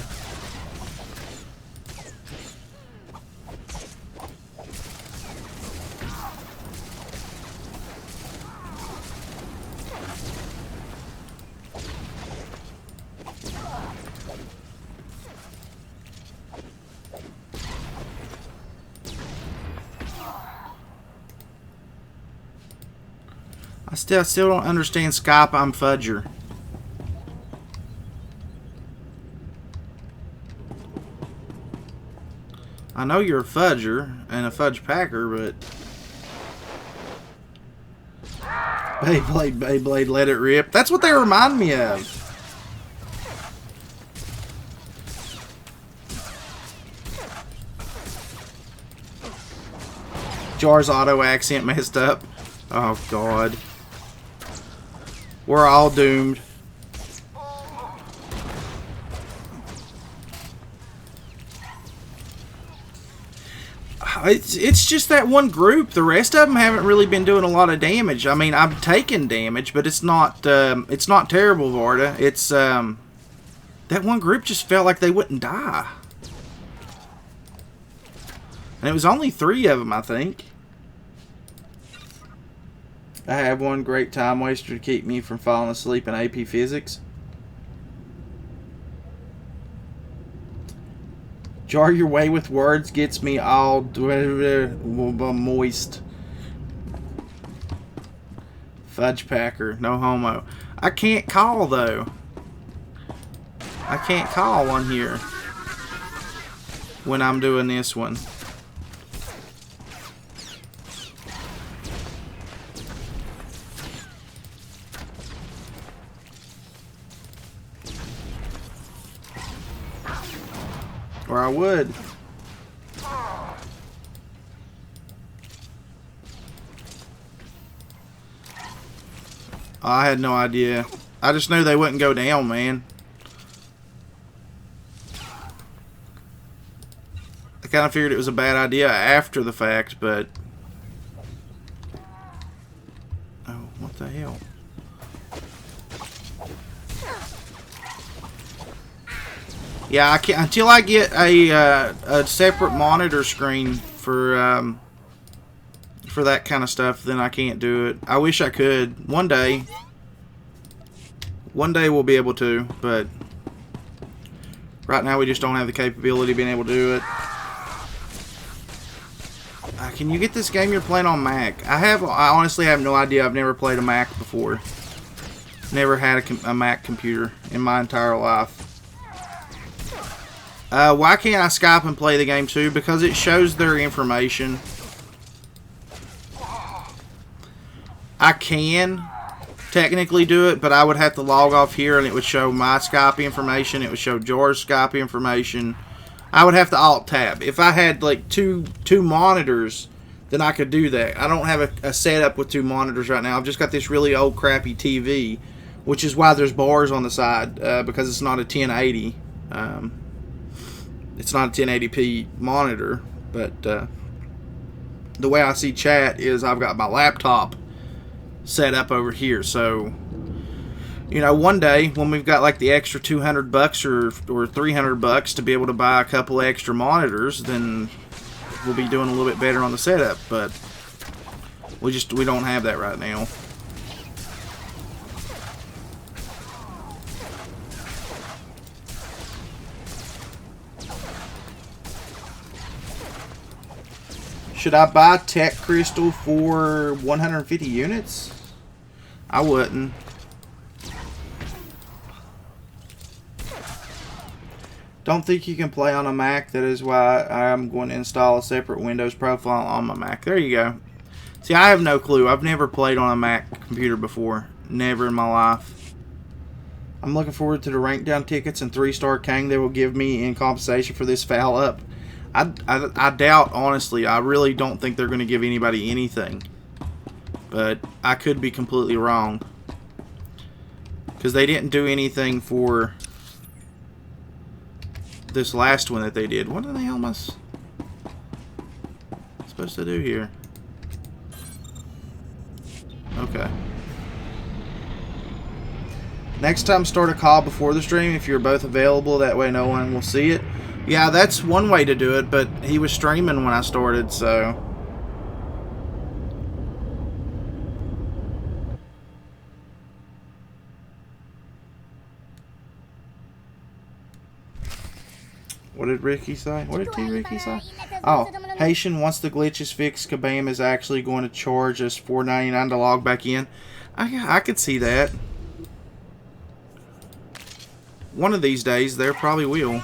I still don't understand Skype, I'm Fudger. I know you're a fudger and a fudge packer, but Beyblade, let it rip. That's what they remind me of. Jar's auto accent messed up. Oh God. We're all doomed. It's just that one group. The rest of them haven't really been doing a lot of damage. I mean, I'm taking damage, but it's not terrible, Varda. It's that one group just felt like they wouldn't die, and it was only 3 of them, I think. I have one great time waster to keep me from falling asleep in AP Physics. Jar your way with words gets me all moist. Fudge packer, no homo. I can't call though. I can't call one here when I'm doing this one. Or I would. I had no idea. I just knew they wouldn't go down, man. I kind of figured it was a bad idea after the fact, but... Oh, what the hell? Yeah, I can't until I get a separate monitor screen for that kind of stuff. Then I can't do it. I wish I could. One day we'll be able to, but right now we just don't have the capability of being able to do it. Can you get this game you're playing on Mac? I honestly have no idea. I've never played a Mac before. Never had a Mac computer in my entire life. Why can't I Skype and play the game too? Because it shows their information. I can technically do it, but I would have to log off here and it would show my Skype information. It would show George's Skype information. I would have to alt tab. If I had like two monitors, then I could do that. I don't have a setup with 2 monitors right now. I've just got this really old crappy TV, which is why there's bars on the side, because it's not a 1080. It's not a 1080p monitor, but the way I see chat is I've got my laptop set up over here. So, you know, one day when we've got like the extra $200 or $300 to be able to buy a couple extra monitors, then we'll be doing a little bit better on the setup. But we don't have that right now. Should I buy Tech Crystal for 150 units? I wouldn't. Don't think you can play on a Mac. That is why I'm going to install a separate Windows profile on my Mac. There you go. See, I have no clue. I've never played on a Mac computer before. Never in my life. I'm looking forward to the rank down tickets and 3-star Kang they will give me in compensation for this foul up. I doubt, honestly. I really don't think they're going to give anybody anything. But I could be completely wrong. Because they didn't do anything for this last one that they did. What the hell am I supposed to do here? Okay. Next time, start a call before the stream if you're both available. That way no one will see it. Yeah, that's one way to do it, but he was streaming when I started, so... What did Ricky say? What did Ricky say? Oh, Haitian, once the glitch is fixed, Kabam is actually going to charge us $4.99 to log back in. I could see that. One of these days, there probably will.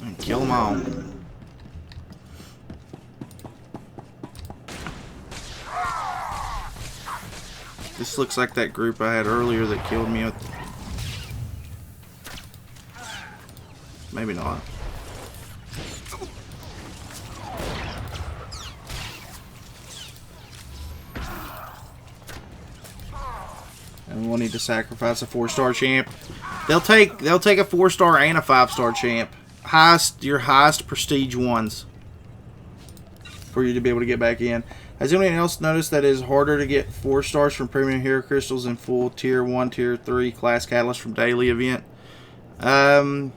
And kill them all. This looks like that group I had earlier that killed me with... Maybe not. And we'll need to sacrifice a 4-star champ. They'll take a 4-star and a 5-star champ. Your highest prestige ones. For you to be able to get back in. Has anyone else noticed that it is harder to get 4 stars from premium hero crystals and full tier 1, tier 3 class catalyst from daily event? I've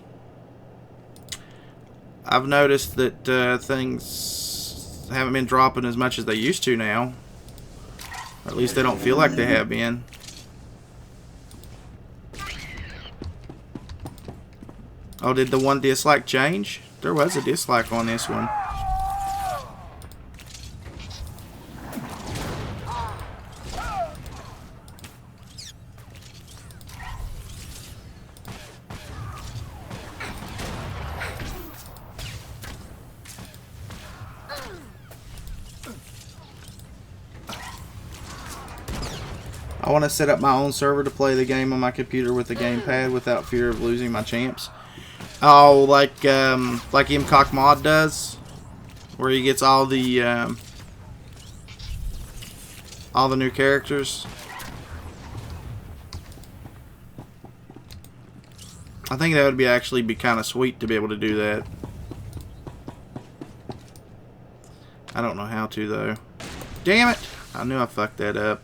noticed that things haven't been dropping as much as they used to now. Or at least they don't feel like they have been. Oh, did the one dislike change? There was a dislike on this one. I want to set up my own server to play the game on my computer with the gamepad without fear of losing my champs. Oh, like Mcock Mod does, where he gets all the new characters. I think that would actually be kind of sweet to be able to do that. I don't know how to though. Damn it! I knew I fucked that up.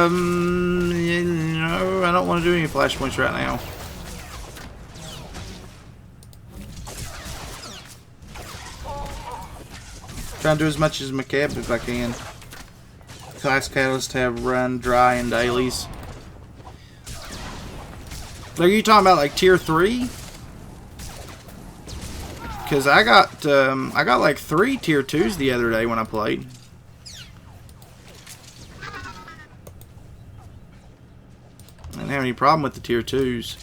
No, I don't want to do any flashpoints right now. Trying to do as much as Makeb if I can. Class catalysts have run, dry, and dailies. Are you talking about like tier 3? Because I got like 3 tier 2s the other day when I played. I didn't have any problem with the tier 2s.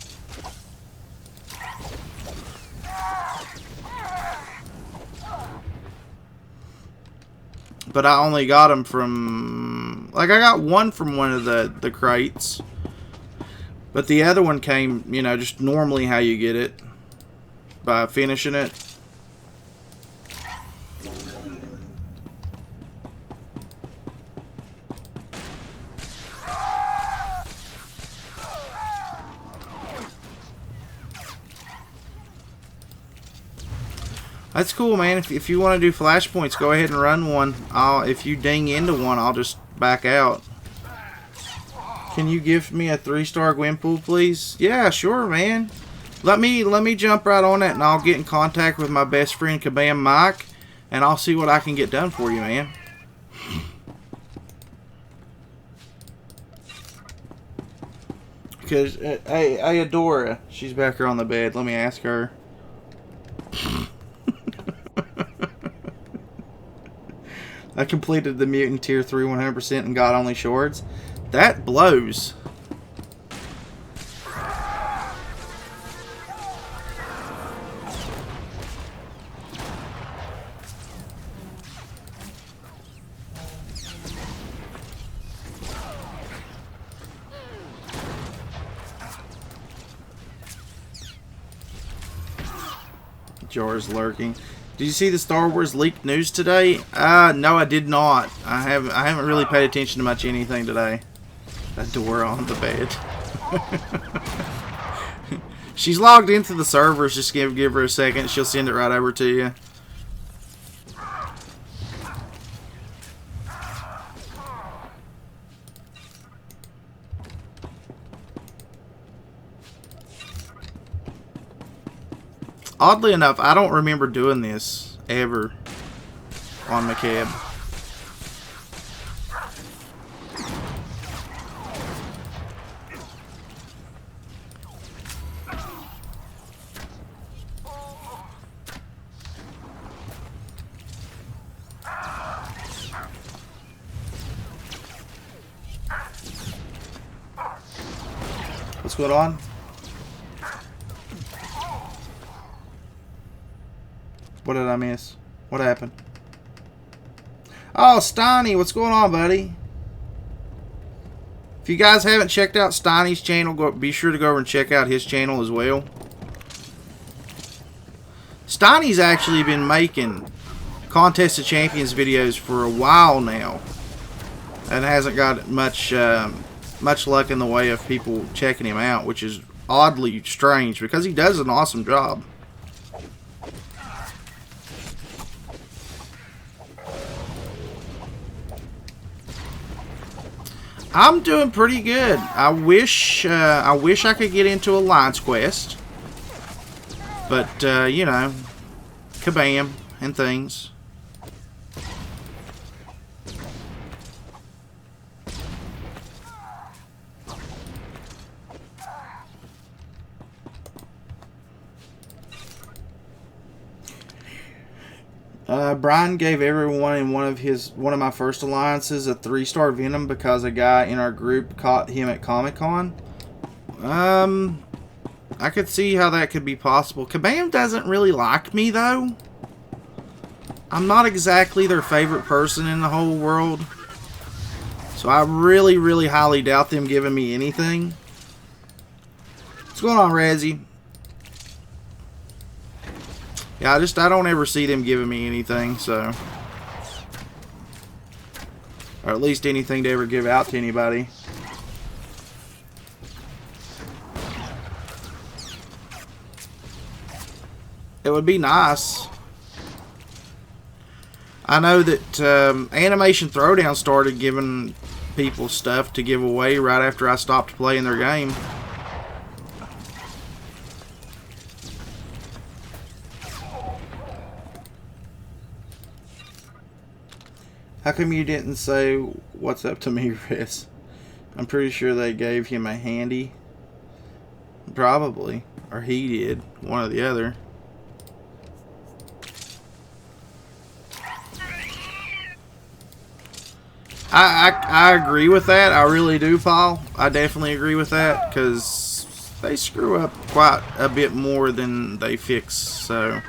But I only got them from... Like, I got one from one of the crates. But the other one came, you know, just normally how you get it. By finishing it. That's cool, man. If you want to do flashpoints, go ahead and run one. If you ding into one, I'll just back out. Can you give me a 3-star Gwynpool, please? Yeah, sure, man. Let me jump right on that, and I'll get in contact with my best friend Kabam Mike, and I'll see what I can get done for you, man. Because hey, Adora, she's back here on the bed. Let me ask her. I completed the mutant tier 3 100% and got only shards. That blows. Jar's lurking. Did you see the Star Wars leaked news today? No, I did not. I haven't really paid attention to much anything today. That door on the bed. She's logged into the servers. Just give her a second. She'll send it right over to you. Oddly enough, I don't remember doing this ever on Makeb. What's going on? What did I miss? What happened? Oh, Steiny, what's going on, buddy? If you guys haven't checked out Steiny's channel, be sure to go over and check out his channel as well. Steiny's actually been making Contest of Champions videos for a while now, and hasn't got much luck in the way of people checking him out, which is oddly strange because he does an awesome job. I'm doing pretty good. I wish I could get into Alliance Quest, but you know, kabam and things. Brian gave everyone in one of my first alliances a 3-star Venom because a guy in our group caught him at Comic-Con. I could see how that could be possible. Kabam doesn't really like me though. I'm not exactly their favorite person in the whole world. So I really, really highly doubt them giving me anything. What's going on, Razzie? Yeah, I don't ever see them giving me anything, so. Or at least anything to ever give out to anybody. It would be nice. I know that Animation Throwdown started giving people stuff to give away right after I stopped playing their game. How come you didn't say what's up to me, Riz? I'm pretty sure they gave him a handy. Probably. Or he did. One or the other. I agree with that. I really do, Paul. I definitely agree with that. Because they screw up quite a bit more than they fix. So...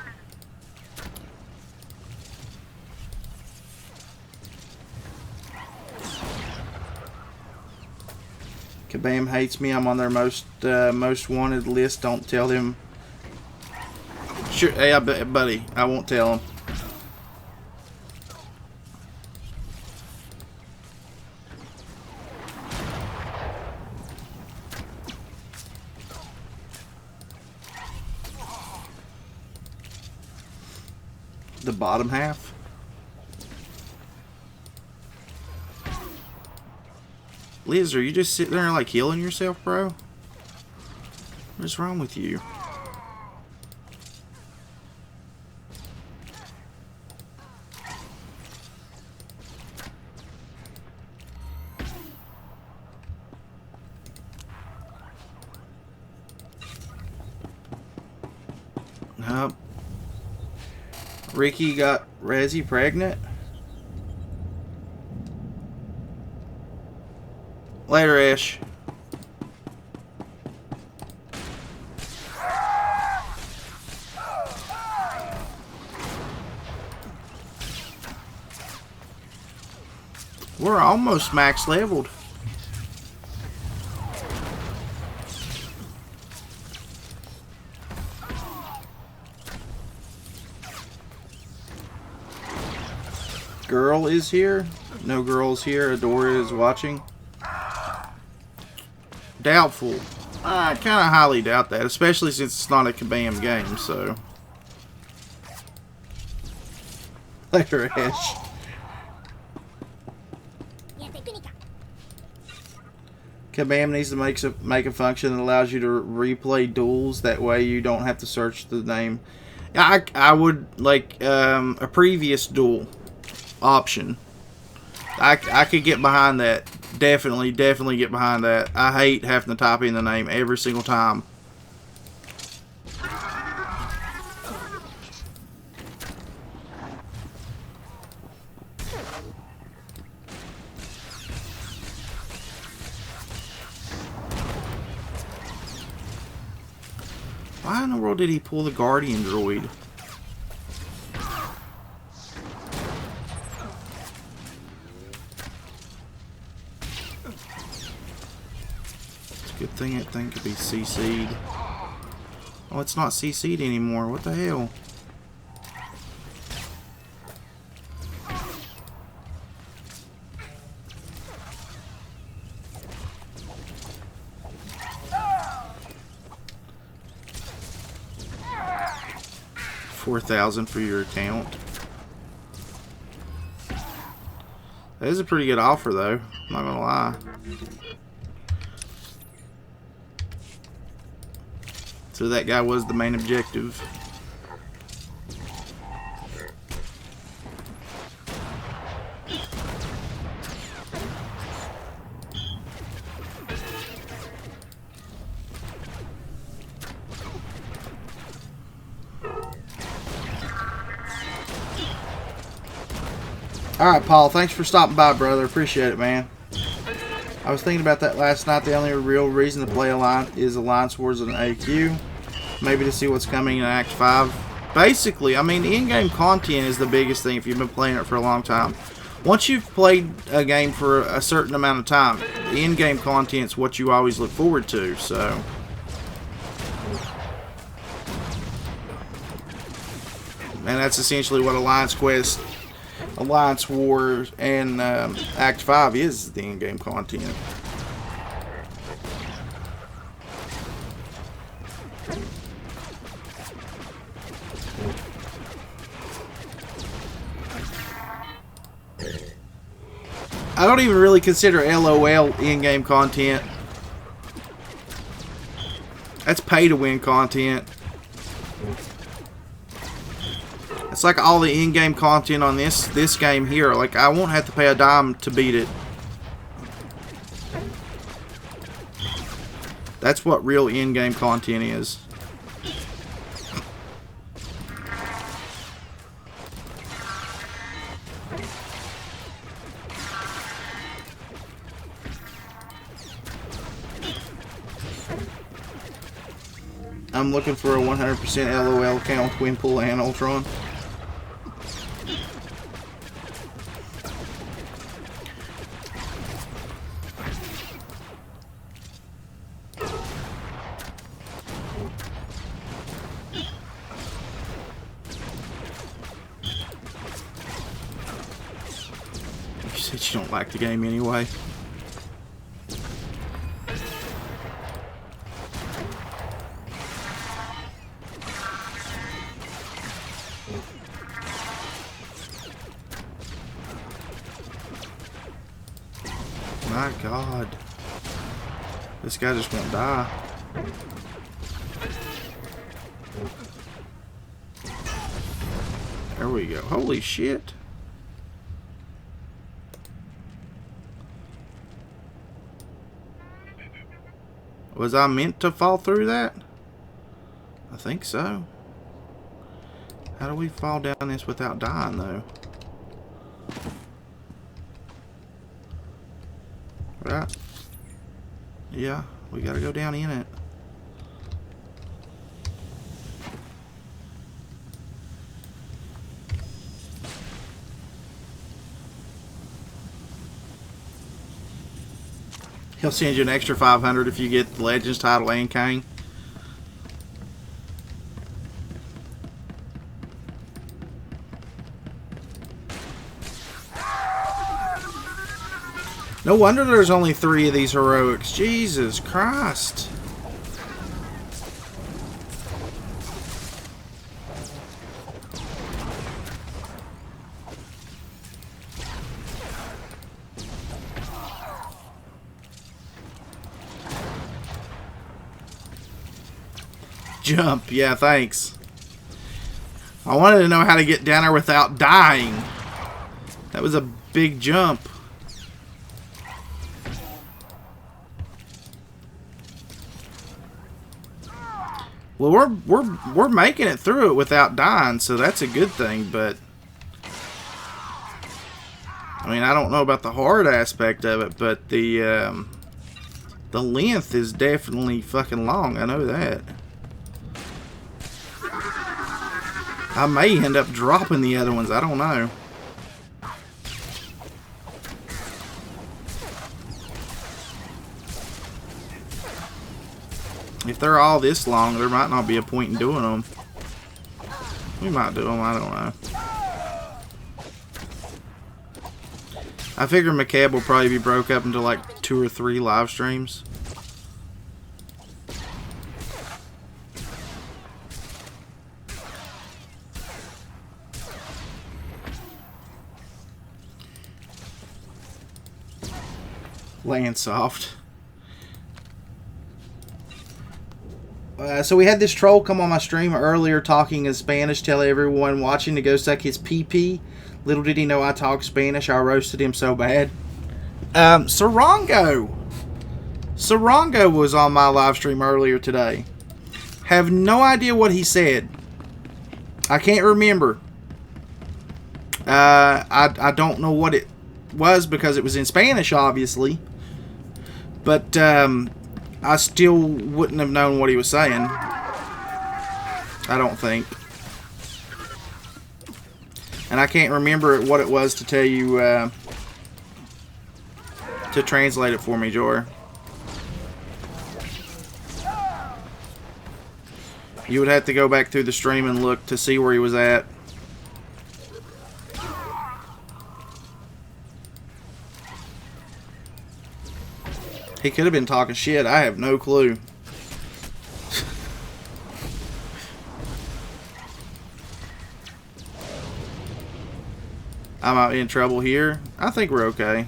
Kabam hates me. I'm on their most wanted list. Don't tell him. Sure, hey, buddy, I won't tell him. The bottom half. Liz, are you just sitting there like healing yourself, bro? What's wrong with you? Nope. Ricky got Rezzy pregnant. Later, Ash. We're almost max leveled. Girl is here. No girls here. Adora is watching. Doubtful. I kind of highly doubt that, especially since it's not a Kabam game, so. Later, Ash. Kabam needs to make a function that allows you to replay duels. That way you don't have to search the name. I would like a previous duel option. I could get behind that. Definitely get behind that. I hate having to type in the name every single time. Why in the world did he pull the Guardian droid? Good thing that thing could be CC'd. Oh, it's not CC'd anymore. What the hell? $4,000 for your account. That is a pretty good offer, though. I'm not gonna lie. So that guy was the main objective. Alright, Paul, thanks for stopping by, brother. Appreciate it, man. I was thinking about that last night. The only real reason to play Alliance Wars on AQ. Maybe to see what's coming in Act 5. Basically, I mean, in-game content is the biggest thing if you've been playing it for a long time. Once you've played a game for a certain amount of time, the in-game content's what you always look forward to, so. And that's essentially what Alliance Quest, Alliance Wars, and Act 5 is, the in-game content. I don't even really consider LOL in-game content. That's pay-to-win content. It's like all the in-game content on this game here. Like, I won't have to pay a dime to beat it. That's what real in-game content is. I'm looking for a 100% LOL account with Wimple and Ultron. You said you don't like the game anyway. My God. This guy just won't die. There we go. Holy shit. Was I meant to fall through that? I think so. How do we fall down this without dying, though? Right? Yeah, we gotta go down in it. He'll send you an extra 500 if you get the Legends title and Kane. No wonder there's only 3 of these heroics. Jesus Christ. Jump. Yeah, thanks. I wanted to know how to get down there without dying. That was a big jump. Well, we're making it through it without dying, so that's a good thing, but I mean, I don't know about the hard aspect of it, but the length is definitely fucking long. I know that. I may end up dropping the other ones. I don't know. If they're all this long, there might not be a point in doing them. We might do them. I don't know. I figure Makeb will probably be broke up into like 2 or 3 live streams. Land soft. So we had this troll come on my stream earlier talking in Spanish, tell everyone watching to go suck his pee-pee. Little did he know I talk Spanish. I roasted him so bad. Sarongo was on my live stream earlier today. Have no idea what he said. I can't remember. I don't know what it was because it was in Spanish, obviously. But I still wouldn't have known what he was saying. I don't think. And I can't remember what it was to tell you to translate it for me, Jor. You would have to go back through the stream and look to see where he was at. He could have been talking shit. I have no clue. I might be in trouble here. I think we're okay.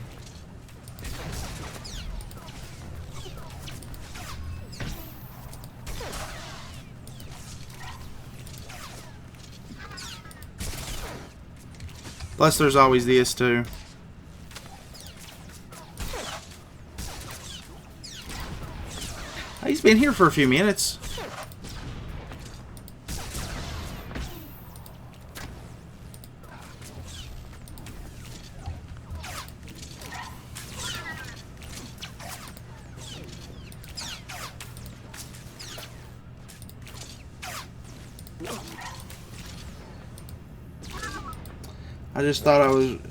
Plus, there's always this too. He's been here for a few minutes. I just thought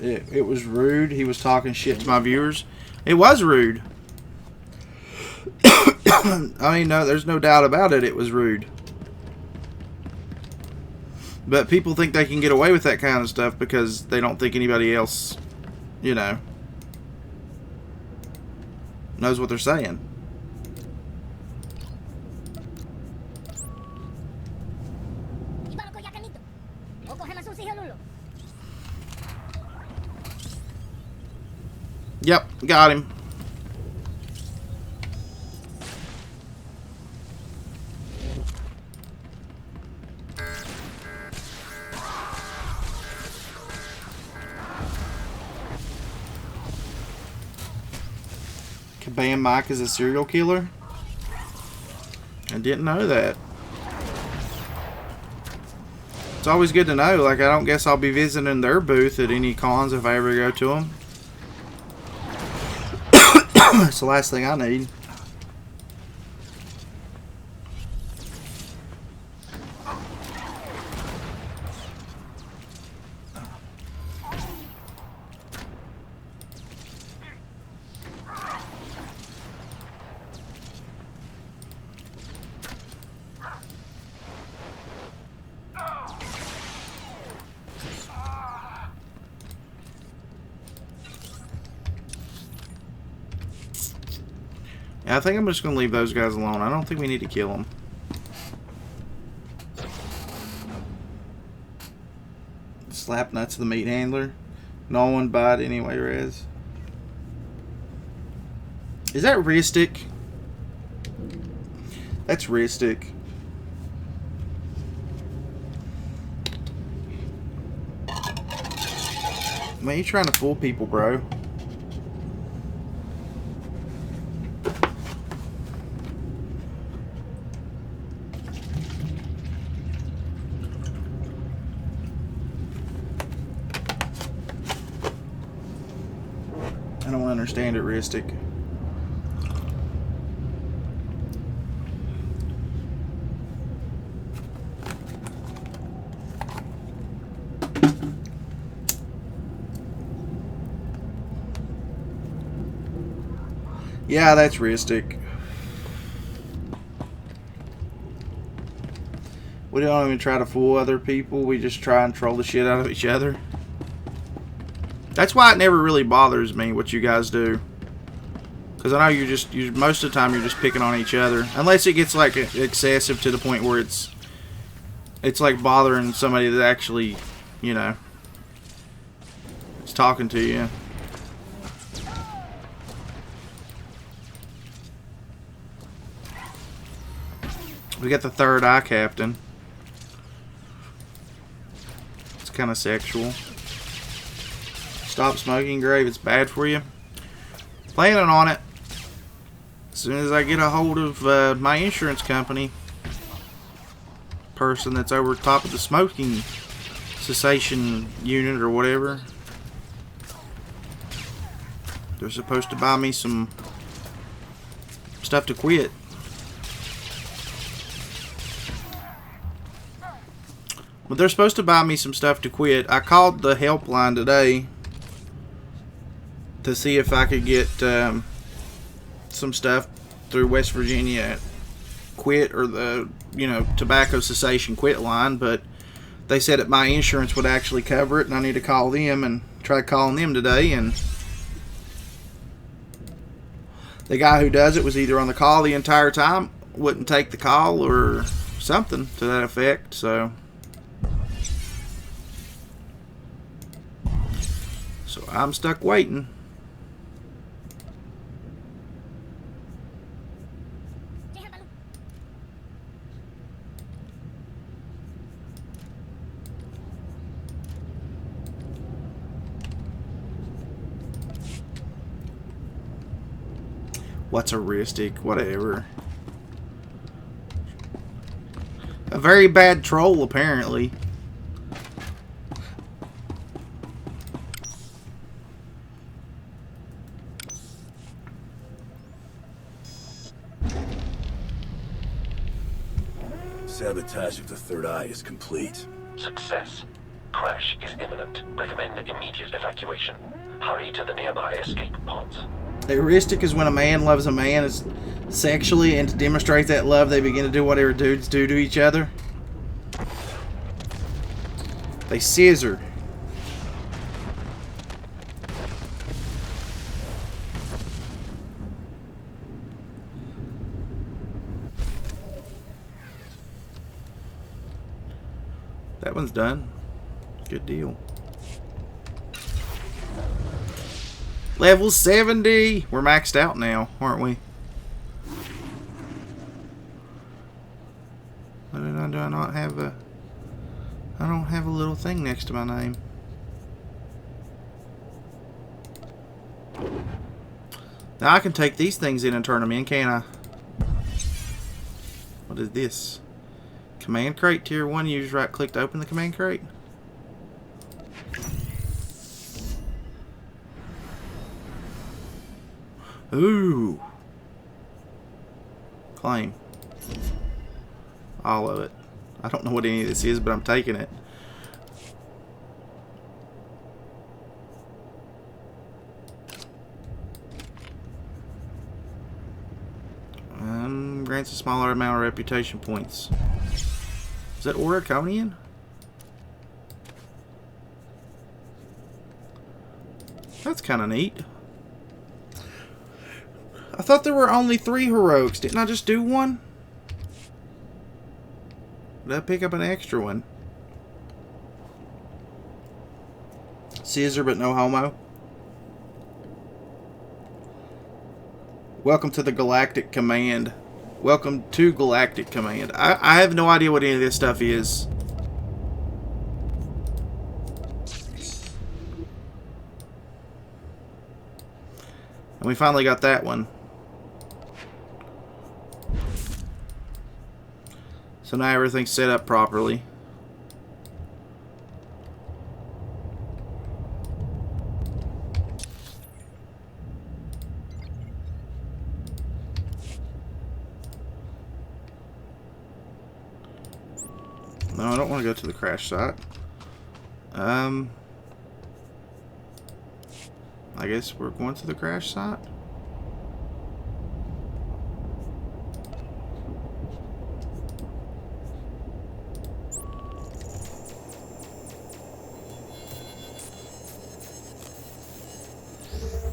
it was rude. He was talking shit to my viewers. It was rude. I mean, no, there's no doubt about it. It was rude. But people think they can get away with that kind of stuff because they don't think anybody else, you know, knows what they're saying. Yep, got him. Bam Mike is a serial killer? I didn't know that. It's always good to know. Like, I don't guess I'll be visiting their booth at any cons if I ever go to them. It's the last thing I need. I think I'm just going to leave those guys alone. I don't think we need to kill them. Slap nuts of the meat handler. No one bite anyway, Rez. Is that Ristic? That's Ristic. Man, you trying to fool people, bro. I don't understand it, Ristic. Yeah, that's Ristic. We don't even try to fool other people. We just try and troll the shit out of each other. That's why it never really bothers me what you guys do. Because I know you most of the time you're just picking on each other. Unless it gets like excessive to the point where it's like bothering somebody that actually, you know, is talking to you. We got the third eye captain. It's kind of sexual. Stop smoking, Grave. It's bad for you. Planning on it. As soon as I get a hold of my insurance company person that's over top of the smoking cessation unit or whatever. They're supposed to buy me some stuff to quit. But they're supposed to buy me some stuff to quit. I called the helpline today to see if I could get some stuff through West Virginia quit or the, you know, tobacco cessation quit line, but they said that my insurance would actually cover it and I need to call them, and try calling them today, and the guy who does it was either on the call the entire time, wouldn't take the call, or something to that effect. So I'm stuck waiting. What's a Ristic? Whatever. A very bad troll, apparently. Sabotage of the third eye is complete. Success. Crash is imminent. Recommend immediate evacuation. Hurry to the nearby escape pods. A Ristic is when a man loves a man sexually, and to demonstrate that love, they begin to do whatever dudes do to each other. They scissor. That one's done. Good deal. Level 70. We're maxed out now, aren't we? Do I not have a... I don't have a little thing next to my name. Now I can take these things in and turn them in, can't I? What is this? Command crate tier 1. Use right click to open the command crate. Ooh. Claim. All of it. I don't know what any of this is, but I'm taking it. Grants a smaller amount of reputation points. Is that Oriconian? That's kind of neat. I thought there were only 3 heroics. Didn't I just do one? Did I pick up an extra one? Scissor but no homo. Welcome to the Galactic Command. Welcome to Galactic Command. I have no idea what any of this stuff is. And we finally got that one. So now everything's set up properly. No, I don't want to go to the crash site. I guess we're going to the crash site.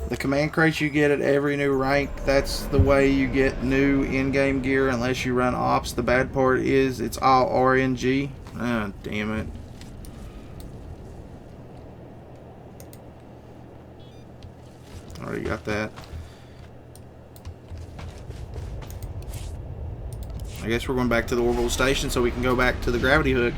The command crates you get at every new rank, that's the way you get new in-game gear unless you run ops. The bad part is it's all RNG. Ah, damn it. Already got that. I guess we're going back to the orbital station so we can go back to the gravity hook.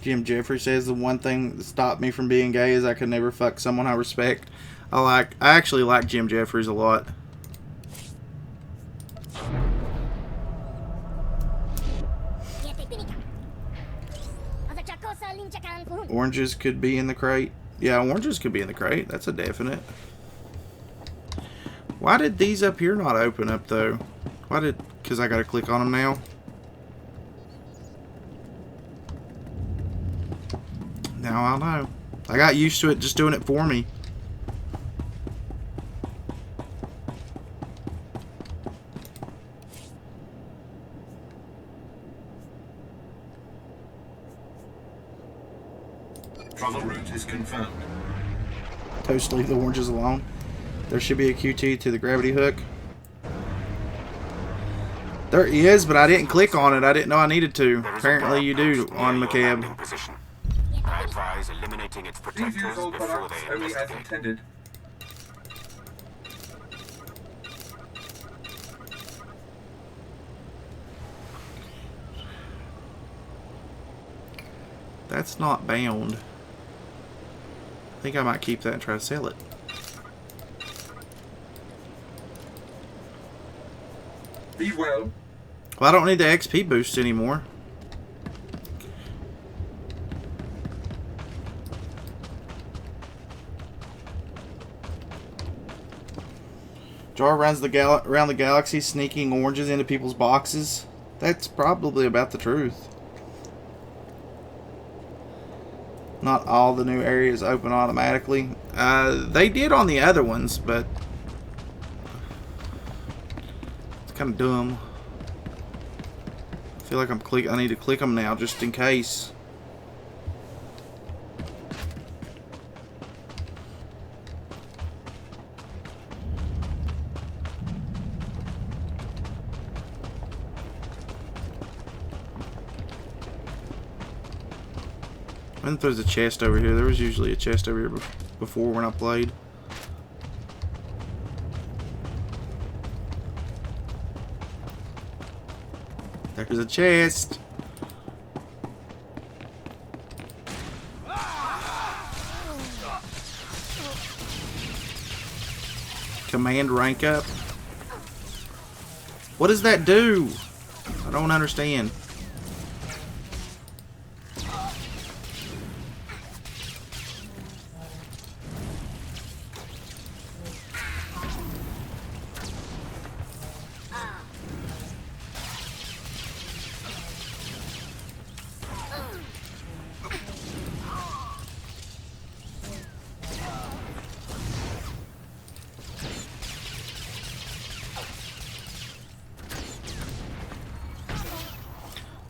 Jim Jeffrey says the one thing that stopped me from being gay is I could never fuck someone I respect. I actually like Jim Jeffries a lot. Oranges could be in the crate. Yeah, oranges could be in the crate. That's a definite. Why did these up here not open up though? Why did... Because I gotta click on them now. Now I'll know. I got used to it just doing it for me. Travel route is confirmed. Toast, leave the oranges alone. There should be a QT to the gravity hook. There is, but I didn't click on it. I didn't know I needed to. Apparently you do on Makeb. I advise eliminating its Please use all products only as intended. That's not bound. I think I might keep that and try to sell it. Be well. Well, I don't need the XP boost anymore. Jar runs around the galaxy sneaking oranges into people's boxes. That's probably about the truth. Not all the new areas open automatically. They did on the other ones, but it's kind of dumb. I feel like I need to click them now just in case. I think there's a chest over here. There was usually a chest over here before when I played. There's a chest. command rank up. What does that do? I don't understand.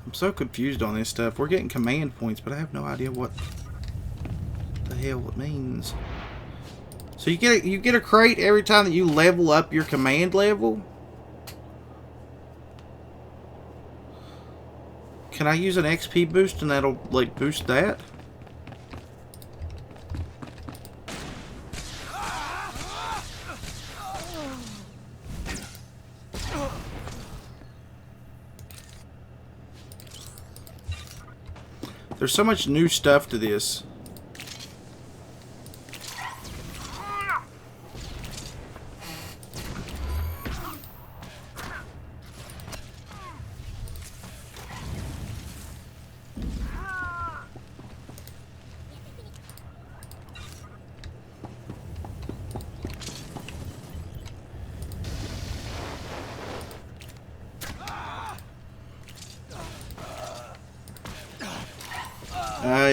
I'm so confused on this stuff. We're getting command points, but I have no idea what the hell it means. So you get a crate every time that you level up your command level? Can I use an XP boost and that'll like boost that? There's so much new stuff to this.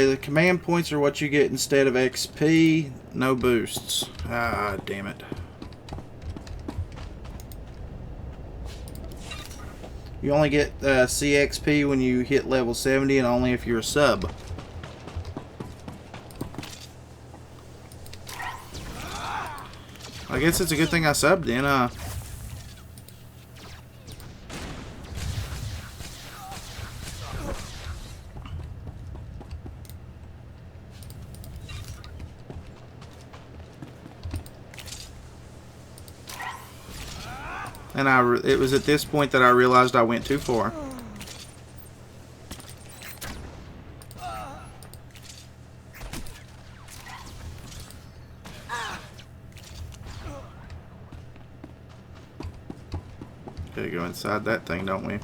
The command points are what you get instead of XP. No boosts. Ah, damn it. You only get CXP when you hit level 70 and only if you're a sub. I guess it's a good thing I subbed in, And it was at this point that I realized I went too far. Gotta go inside that thing, don't we?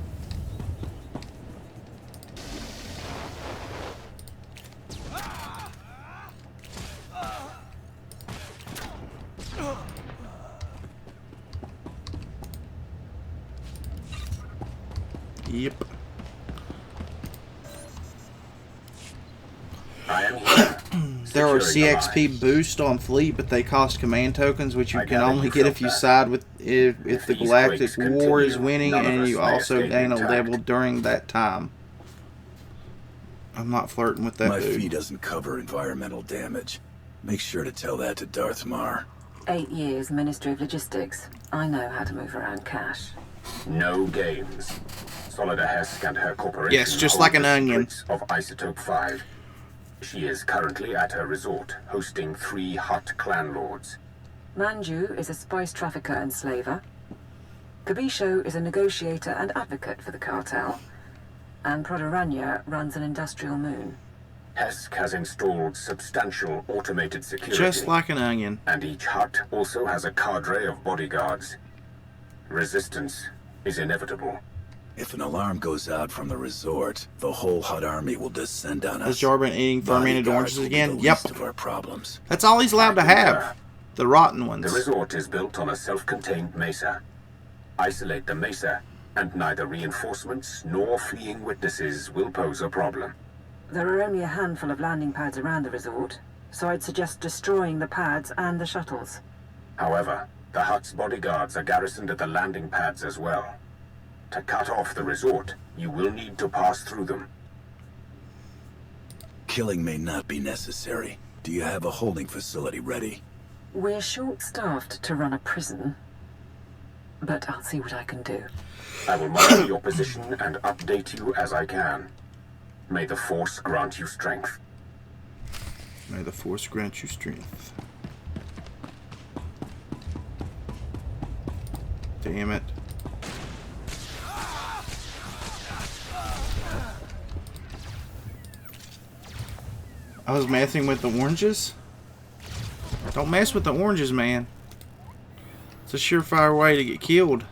Yep. There are CXP boosts on fleet, but they cost command tokens, which you can only get if you side with if the Galactic War is winning, and you also gain a level during that time. I'm not flirting with that. My fee doesn't cover environmental damage. Make sure to tell that to Darth Mar. 8 years Ministry of Logistics. I know how to move around cash. No games. Solida Hesk and her corporation. Yes, just like an onion. Of Isotope 5. She is currently at her resort, hosting 3 hot clan lords. Manju is a spice trafficker and slaver. Kabisho is a negotiator and advocate for the cartel. And Prodoranya runs an industrial moon. Hesk has installed substantial automated security. Just like an onion. And each hut also has a cadre of bodyguards. Resistance is inevitable. If an alarm goes out from the resort, the whole Hut army will descend on us. Has Jar been eating fermented oranges again? Yep. Of our problems. That's all he's allowed to have. The rotten ones. The resort is built on a self-contained mesa. Isolate the mesa, and neither reinforcements nor fleeing witnesses will pose a problem. There are only a handful of landing pads around the resort, so I'd suggest destroying the pads and the shuttles. However, the Hut's bodyguards are garrisoned at the landing pads as well. To cut off the resort, you will need to pass through them. Killing may not be necessary. Do you have a holding facility ready? We're short-staffed to run a prison, but I'll see what I can do. I will monitor your position and update you as I can. May the Force grant you strength. May the Force grant you strength. Damn it. I was messing with the oranges? Don't mess with the oranges, man. It's a surefire way to get killed.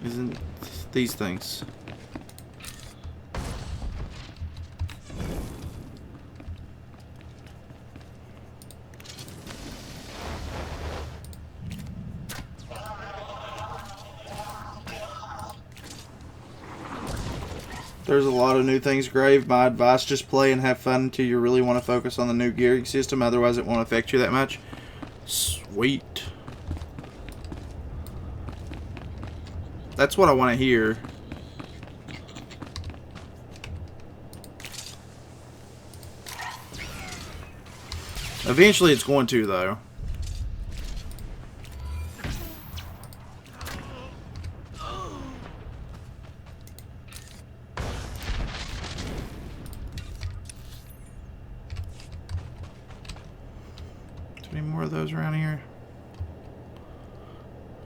Isn't these things? There's a lot of new things, Grave. My advice, just play and have fun until you really want to focus on the new gearing system. Otherwise, it won't affect you that much. Sweet. That's what I want to hear. Eventually, it's going to, though. Any more of those around here?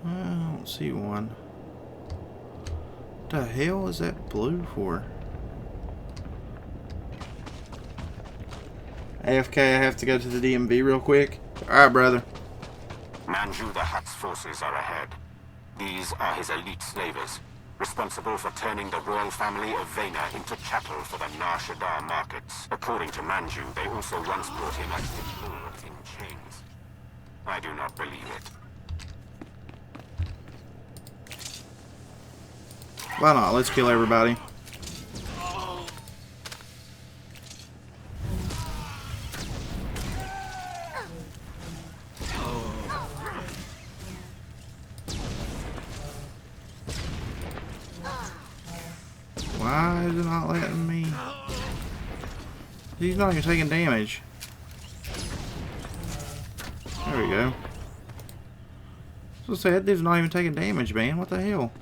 I don't see one. What the hell is that blue for? AFK, I have to go to the DMV real quick. Alright, brother. Manju the Hutt's forces are ahead. These are his elite slavers, responsible for turning the royal family of Vena into chattel for the Nar Shaddaa markets. According to Manju, they also once brought him as his lord in chains. I do not believe it. Why not? Let's kill everybody. Why is it not letting me? He's not even taking damage. There we go. So say that dude's not even taking damage, man. What the hell?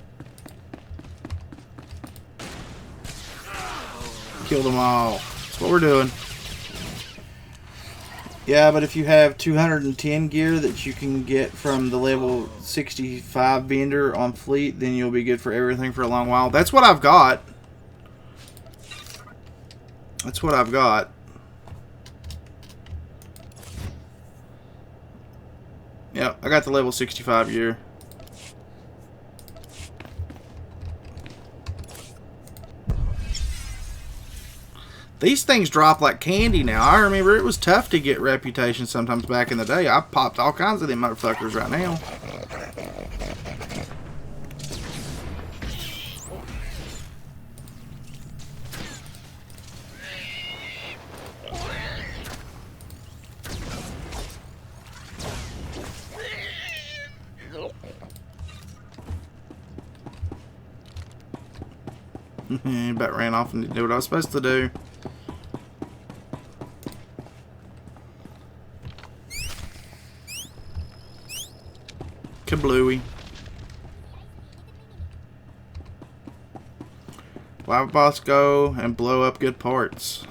Kill them all. That's what we're doing. Yeah, but if you have 210 gear that you can get from the level 65 vendor on fleet, then you'll be good for everything for a long while. That's what I've got. That's what I've got. Yeah, I got the level 65 gear. These things drop like candy now. I remember it was tough to get reputation sometimes back in the day. I popped all kinds of them motherfuckers right now. About ran off and didn't do what I was supposed to do. Kablooey. Why would boss go and blow up good parts?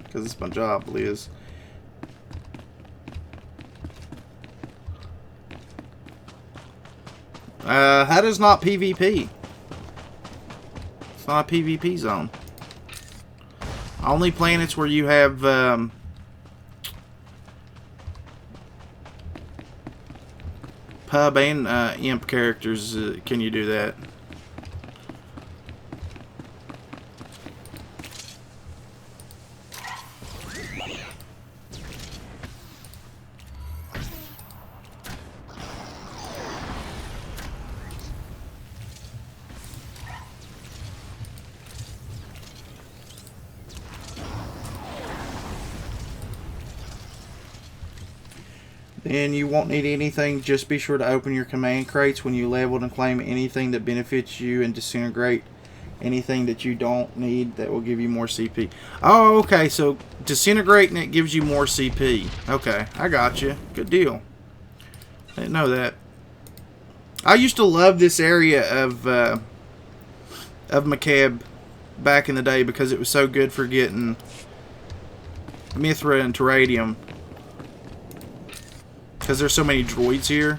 Because it's my job, Liz. How does not PvP? It's not a PvP zone. Only planets where you have pub and imp characters can you do that. And you won't need anything. Just be sure to open your command crates when you leveled and claim anything that benefits you and disintegrate anything that you don't need that will give you more CP. Oh, okay. So disintegrating it gives you more CP. Okay, I got you. Good deal. I didn't know that. I used to love this area of Makeb back in the day because it was so good for getting Mithra and Terradium. Because there's so many droids here.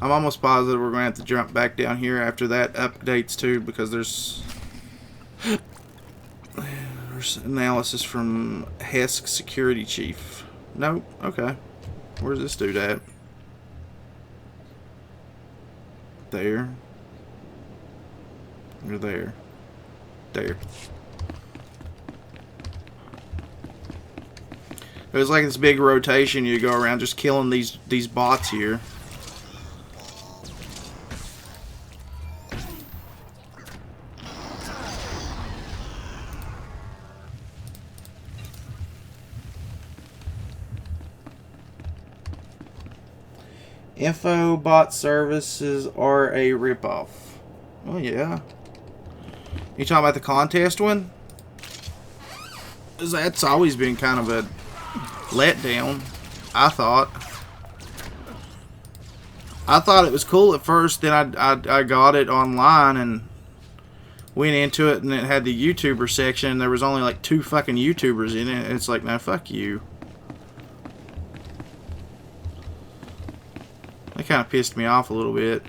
I'm almost positive we're going to have to jump back down here after that updates too, because there's Analysis from Hesk Security Chief. Nope. Okay. Where's this dude at? There. You're there. There. There's like this big rotation. You go around just killing these bots here. Info bot services are a ripoff. Oh yeah. You talking about the contest one? 'Cause that's always been kind of a letdown, I thought. I thought it was cool at first, then I got it online and went into it, and it had the YouTuber section, and there was only like 2 fucking YouTubers in it, and it's like, no, fuck you. That kind of pissed me off a little bit.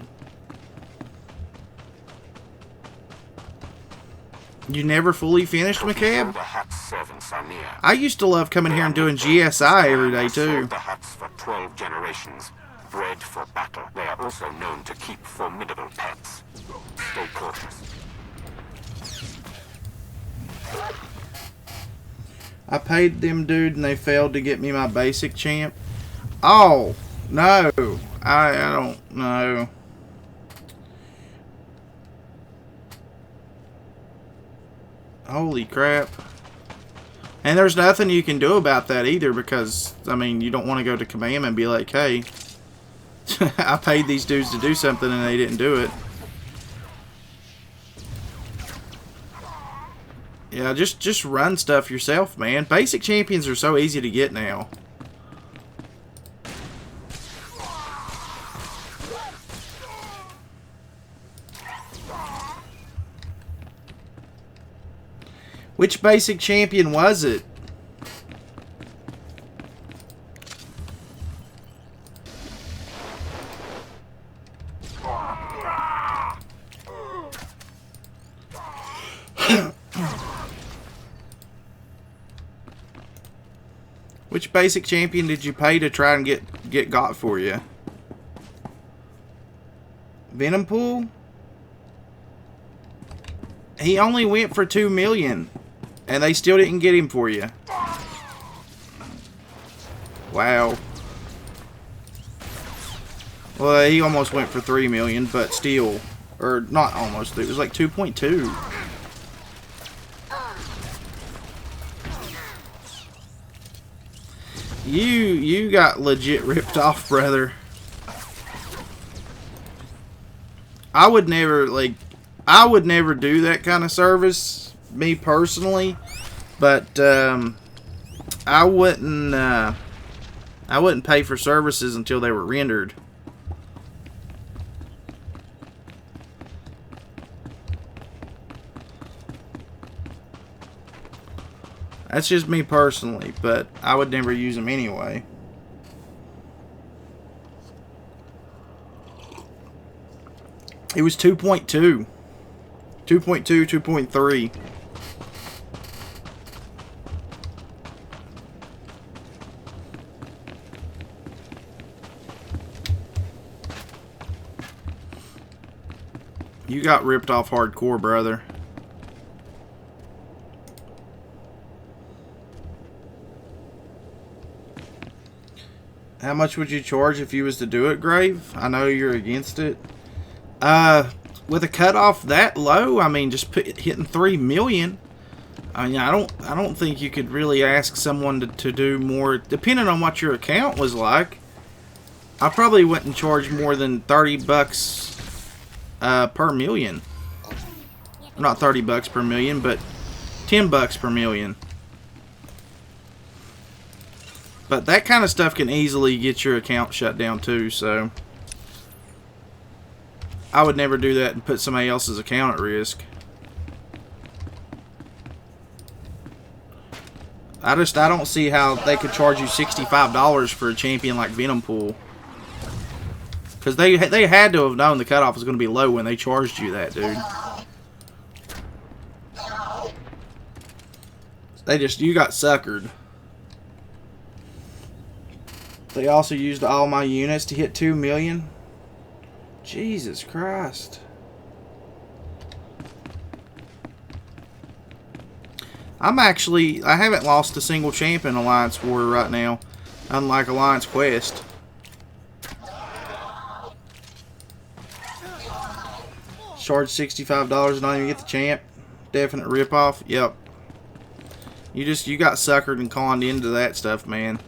You never fully finished, Makeb? I used to love coming here and doing GSI every day too. The huts for 12 generations, bred for battle. They are also known to keep formidable pets. Stay cautious. I paid them, dude, and they failed to get me my basic champ. Oh, no. I don't know. Holy crap. And there's nothing you can do about that either, because, I mean, you don't want to go to command and be like, hey, I paid these dudes to do something and they didn't do it. Yeah, just run stuff yourself, man. Basic champions are so easy to get now. Which basic champion was it? Which basic champion did you pay to try and get got for you? Venom Pool? He only went for 2 million. And they still didn't get him for you. Wow. Well, he almost went for 3 million, but still. Or, not almost. It was like 2.2. You got legit ripped off, brother. I would never do that kind of service, me personally, but I wouldn't pay for services until they were rendered. That's just me personally, but I would never use them anyway. It was 2.2. 2.2, 2.3. You got ripped off hardcore, brother. How much would you charge if you was to do it, Grave? I know you're against it. With a cutoff that low, I mean, just hitting 3 million. I mean, I don't think you could really ask someone to do more, depending on what your account was like. I probably wouldn't charge more than 30 bucks per million. Not 30 bucks per million, but 10 bucks per million. But that kind of stuff can easily get your account shut down too, so I would never do that and put somebody else's account at risk. I don't see how they could charge you $65 for a champion like Venom Pool. Because they had to have known the cutoff was going to be low when they charged you that, dude. You got suckered. They also used all my units to hit 2 million. Jesus Christ. I haven't lost a single champ in Alliance War right now, unlike Alliance Quest. Charge $65 and not even get the champ. Definite ripoff. Yep. You got suckered and conned into that stuff, man.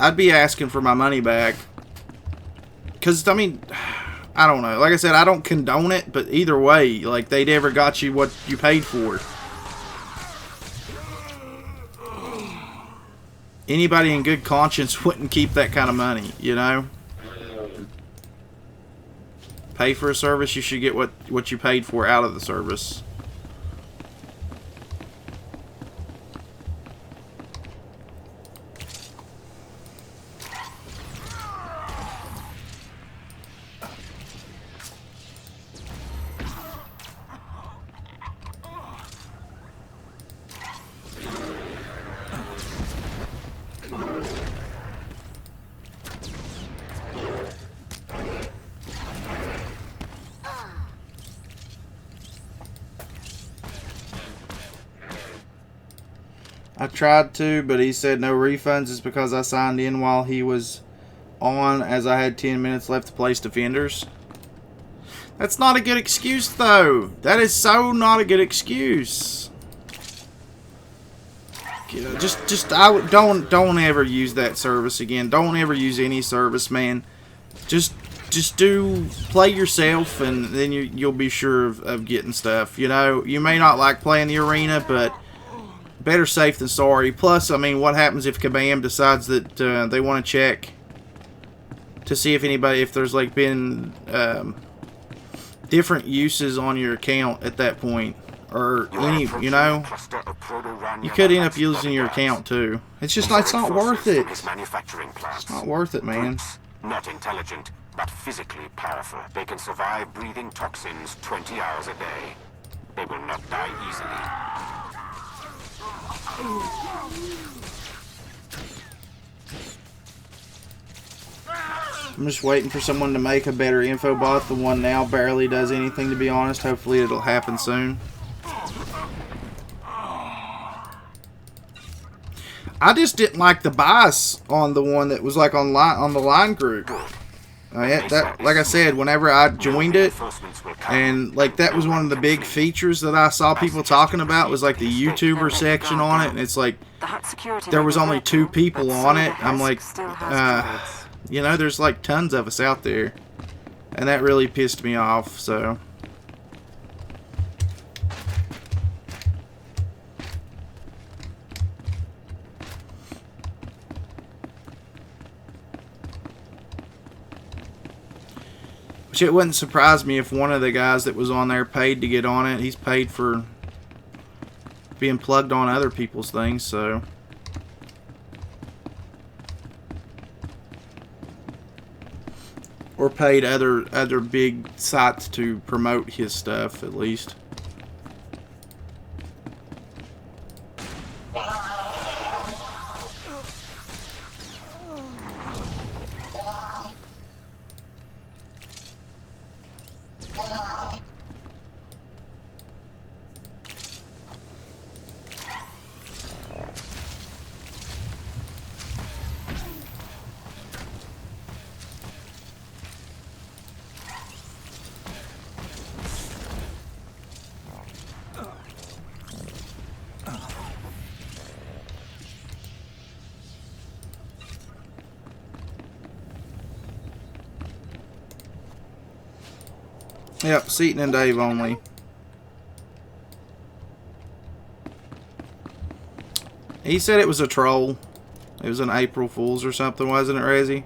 I'd be asking for my money back. Because, I mean, I don't know. Like I said, I don't condone it, but either way, like, they never got you what you paid for. Anybody in good conscience wouldn't keep that kind of money, you know? Pay for a service, you should get what you paid for out of the service. I tried to, but he said no refunds is because I signed in while he was on, as I had 10 minutes left to place defenders. That's not a good excuse, though. That is so not a good excuse. Don't ever use that service again. Don't ever use any service, man. Just play yourself, and then you'll be sure of getting stuff. You know, you may not like playing the arena, but better safe than sorry. Plus, I mean, what happens if Kabam decides that they want to check to see if there's like been different uses on your account at that point, or any, you know, you could end up using your account too. It's just it's not worth it. It's not worth it, man. Not intelligent, but physically powerful. They can survive breathing toxins 20 hours a day. They will not die easily. I'm just waiting for someone to make a better info bot. The one now barely does anything, to be honest. Hopefully it'll happen soon. I just didn't like the bias on the one that was like on the line group. Like I said, whenever I joined it, and like that was one of the big features that I saw people talking about, was like the YouTuber section on it, and it's like there was only 2 people on it. I'm like, you know, there's like tons of us out there, and that really pissed me off. So which it wouldn't surprise me if one of the guys that was on there paid to get on it. He's paid for being plugged on other people's things, so or paid other big sites to promote his stuff, at least. Yep, Seaton and Dave only. He said it was a troll. It was an April Fool's or something, wasn't it, Rezzy?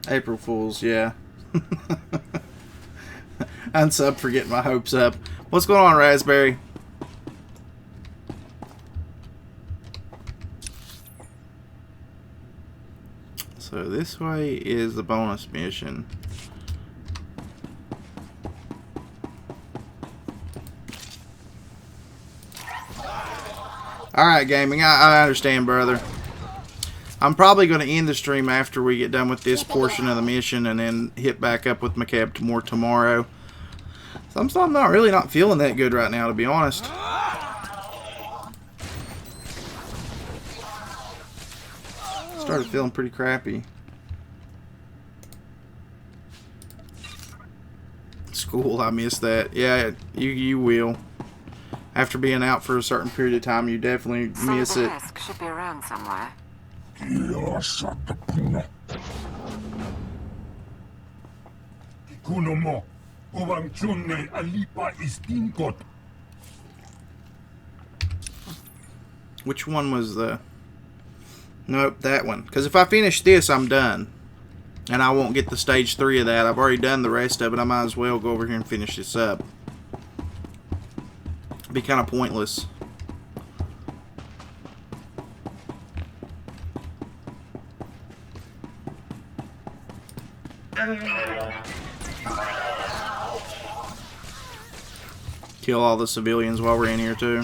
April Fools, yeah. Unsub for getting my hopes up. What's going on, Raspberry? So this way is the bonus mission. Alright, gaming, I understand, brother. I'm probably going to end the stream after we get done with this portion of the mission and then hit back up with Makeb more tomorrow. So I'm not feeling that good right now, to be honest. Started feeling pretty crappy. School, I missed that. Yeah, you will. After being out for a certain period of time, you definitely miss it. Desk should be around somewhere. Which one was the... Nope, that one. Because if I finish this, I'm done. And I won't get the stage 3 of that. I've already done the rest of it. I might as well go over here and finish this up. Be kind of pointless. Kill all the civilians while we're in here too.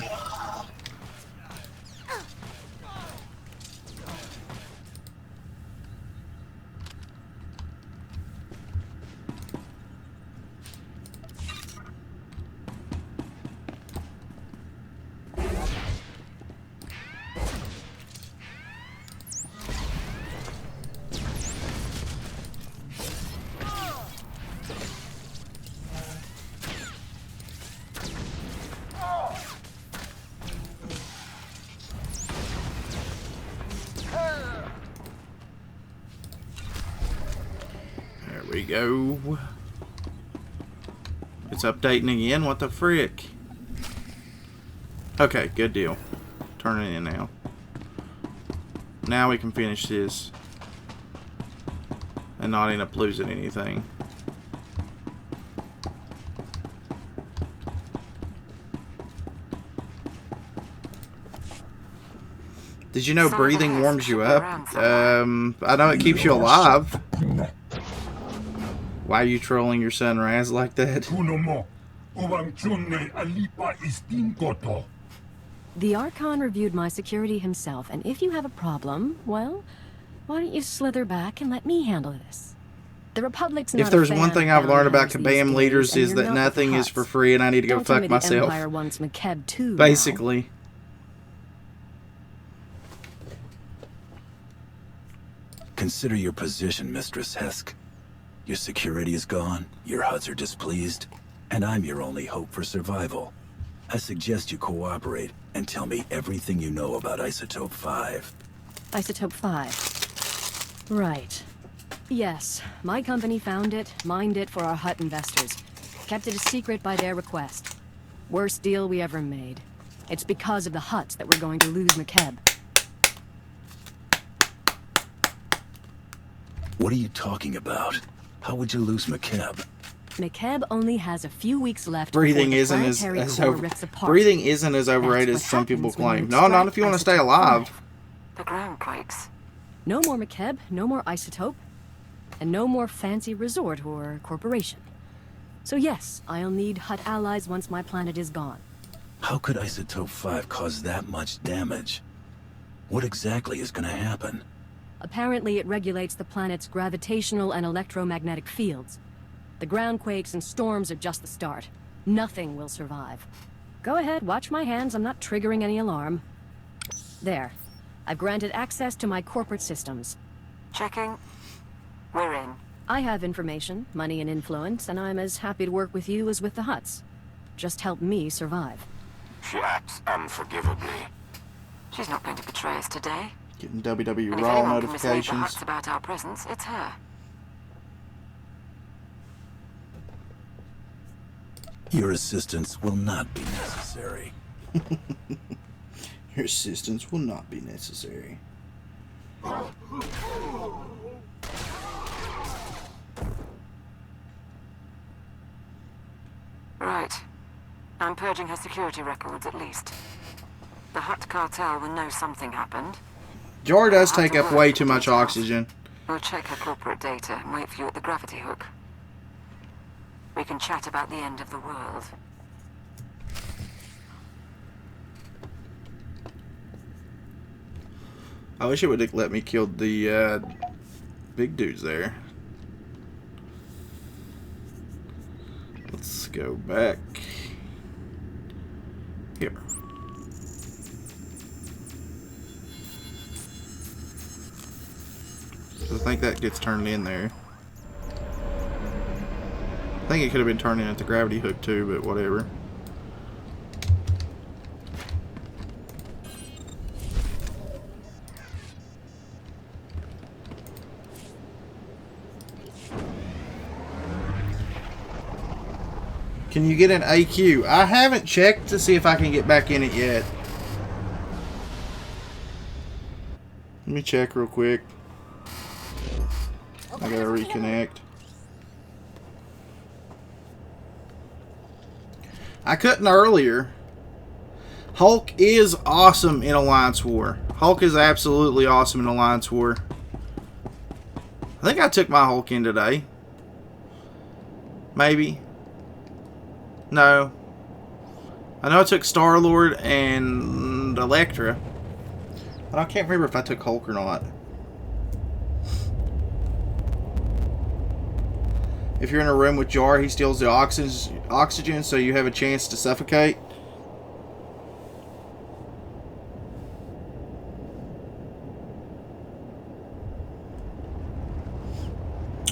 we go. It's updating again. What the frick? Okay, good deal. Turn it in now. Now we can finish this and not end up losing anything. Did you know breathing warms you up? I know it keeps you alive. Why are you trolling your son Raz like that? The Archon reviewed my security himself, and if you have a problem, well, why don't you slither back and let me handle this? The Republic's not If there's a one fan thing of I've learned about bounty hunters Kabam these leaders days, is and that you're not nothing the is Hutts. for free and I need to go Don't tell fuck me myself. The Empire wants Makeb too. Basically. Consider your position, Mistress Hesk. Your security is gone, your Hutts are displeased, and I'm your only hope for survival. I suggest you cooperate and tell me everything you know about Isotope 5. Isotope 5. Right. Yes, my company found it, mined it for our Hutt investors. Kept it a secret by their request. Worst deal we ever made. It's because of the Hutts that we're going to lose Makeb. What are you talking about? How would you lose Makeb? Makeb only has a few weeks left. Breathing before the isn't planetary as core over, rips apart. breathing isn't as overrated as some people claim. No, not if you want to stay alive. The ground quakes. No more Makeb, no more Isotope, and no more fancy resort or corporation. So yes, I'll need Hutt allies once my planet is gone. How could Isotope 5 cause that much damage? What exactly is going to happen? Apparently it regulates the planet's gravitational and electromagnetic fields. The ground quakes and storms are just the start. Nothing will survive. Go ahead, watch my hands. I'm not triggering any alarm. There. I've granted access to my corporate systems. Checking. We're in. I have information, money, and influence, and I'm as happy to work with you as with the Hutts. Just help me survive. She acts unforgivably. She's not going to betray us today. Getting WWE And if Raw anyone can mislead the notifications. Hutts about our presence, it's her. Your assistance will not be necessary. Your assistance will not be necessary. I'm purging her security records, at least. The Hutt cartel will know something happened. Jar does take up way too much oxygen. We'll check her corporate data and wait for you at the gravity hook. We can chat about the end of the world. I wish it would have let me kill the big dudes there. Let's go back here. I think that gets turned in there. I think it could have been turned in at the gravity hook too, but whatever. Can you get an AQ? I haven't checked to see if I can get back in it yet. Let me check real quick. I gotta reconnect. I couldn't earlier. Hulk is awesome in Alliance War. Hulk is absolutely awesome in Alliance War. I think I took my Hulk in today. Maybe. No. I know I took Star-Lord and Elektra. But I can't remember if I took Hulk or not. If you're in a room with Jar, he steals the oxygen so you have a chance to suffocate.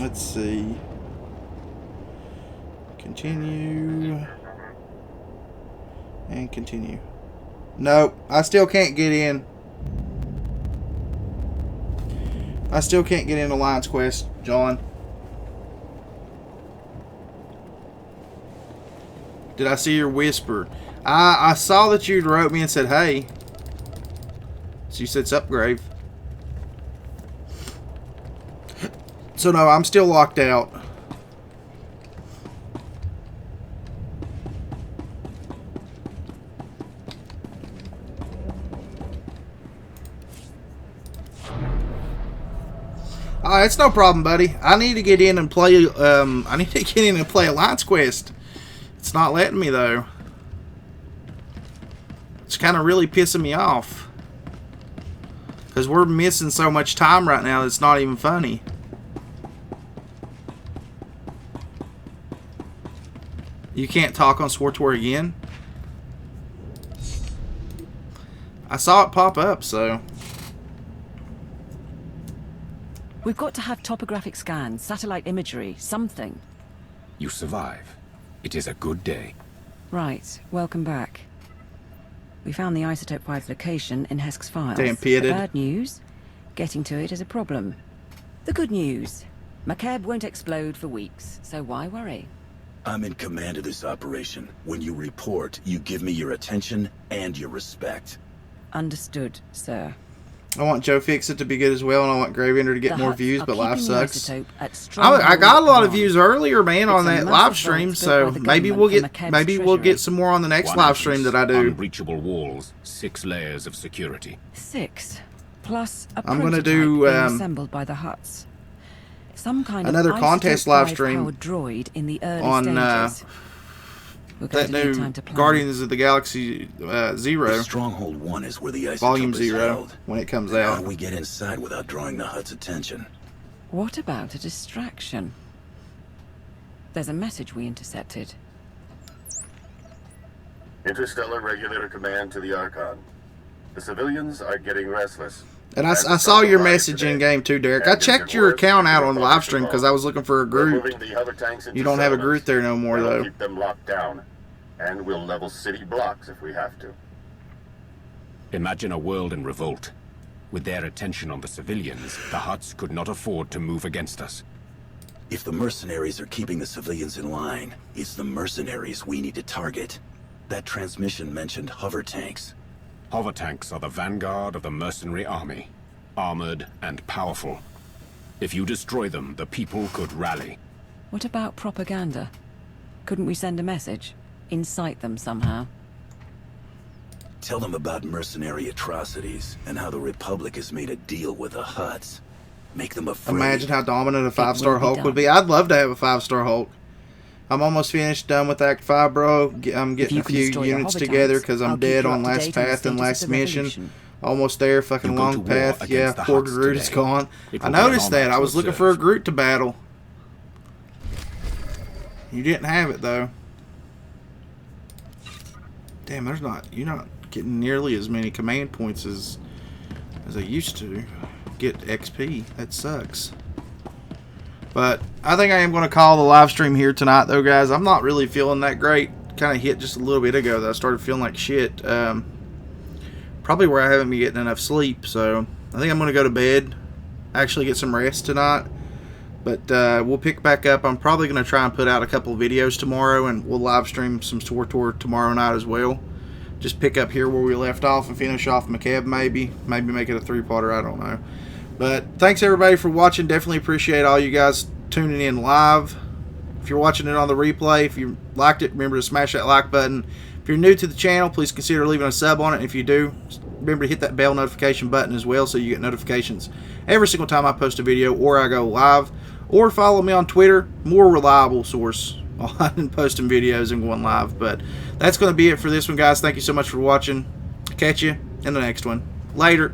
Let's see. Continue. And continue. Nope, I still can't get in. I still can't get in Alliance Quest, John. Did I see your whisper? I saw that you wrote me and said, hey. So you said, sup, Grave. So no, I'm still locked out. It's no problem, buddy. I need to get in and play. I need to get in and play Alliance Quest. It's not letting me though. It's kind of really pissing me off because we're missing so much time right now. It's not even funny. You can't talk on SWTOR again. I saw it pop up, so. We've got to have topographic scans, satellite imagery, something. You survive. It is a good day. Right. Welcome back. We found the Isotope 5's location in Hesk's files. Damn pitted. The bad news? Getting to it is a problem. The good news? Makeb won't explode for weeks, so why worry? I'm in command of this operation. When you report, you give me your attention and your respect. Understood, sir. I want Joe Fixit to be good as well, and I want Graveyender to get more views, but life sucks. I got a lot of views earlier, man, on that live stream, so maybe we'll get some more on the next live stream that I do. Unbreachable walls, 6 layers of security. 6 plus a I'm gonna do assembled by the Hutts. Some kind another of contest live stream droid in the early on stages. that new Guardians of the Galaxy Zero. Stronghold 1 is where the isotope Volume is 0 held. when it comes How out. do we get inside without drawing the Hutt's attention? What about a distraction? There's a message we intercepted. Interstellar Regulator Command to the Archon. The civilians are getting restless. And I saw your message in game too, Derek. I checked your account out on the live stream because I was looking for a group. You don't have a group there no more, though. Keep them locked down, and we'll level city blocks if we have to. Imagine a world in revolt. With their attention on the civilians, the Hutts could not afford to move against us. If the mercenaries are keeping the civilians in line, it's the mercenaries we need to target. That transmission mentioned hover tanks. Hover tanks are the vanguard of the mercenary army, armored and powerful. If you destroy them, the people could rally. What about propaganda? Couldn't we send a message? incite them somehow. Tell them about mercenary atrocities and how the Republic has made a deal with the Hutts. Make them afraid. Imagine how dominant a 5-star Hulk would be. I'd love to have a 5-star Hulk. I'm almost finished, done with Act 5, bro. I'm getting a few units together because I'm dead on last path and last mission. Almost there, fucking long path. Yeah, poor Groot is gone. I noticed that. I was looking for a Groot to battle. You didn't have it, though. Damn, you're not getting nearly as many command points as I used to get XP. That sucks. But I think I am going to call the live stream here tonight, though, guys. I'm not really feeling that great. Kind of hit just a little bit ago that I started feeling like shit. Probably where I haven't been getting enough sleep. So I think I'm going to go to bed. Actually get some rest tonight. But we'll pick back up. I'm probably going to try and put out a couple of videos tomorrow. And we'll live stream some tour tomorrow night as well. Just pick up here where we left off and finish off Makeb maybe. Maybe make it a 3-parter. I don't know. But thanks everybody for watching. Definitely appreciate all you guys tuning in live. If you're watching it on the replay, if you liked it, remember to smash that like button. If you're new to the channel, please consider leaving a sub on it. If you do, remember to hit that bell notification button as well so you get notifications every single time I post a video or I go live. Or follow me on Twitter, more reliable source on posting videos and going live. But that's going to be it for this one, guys. Thank you so much for watching. Catch you in the next one. Later.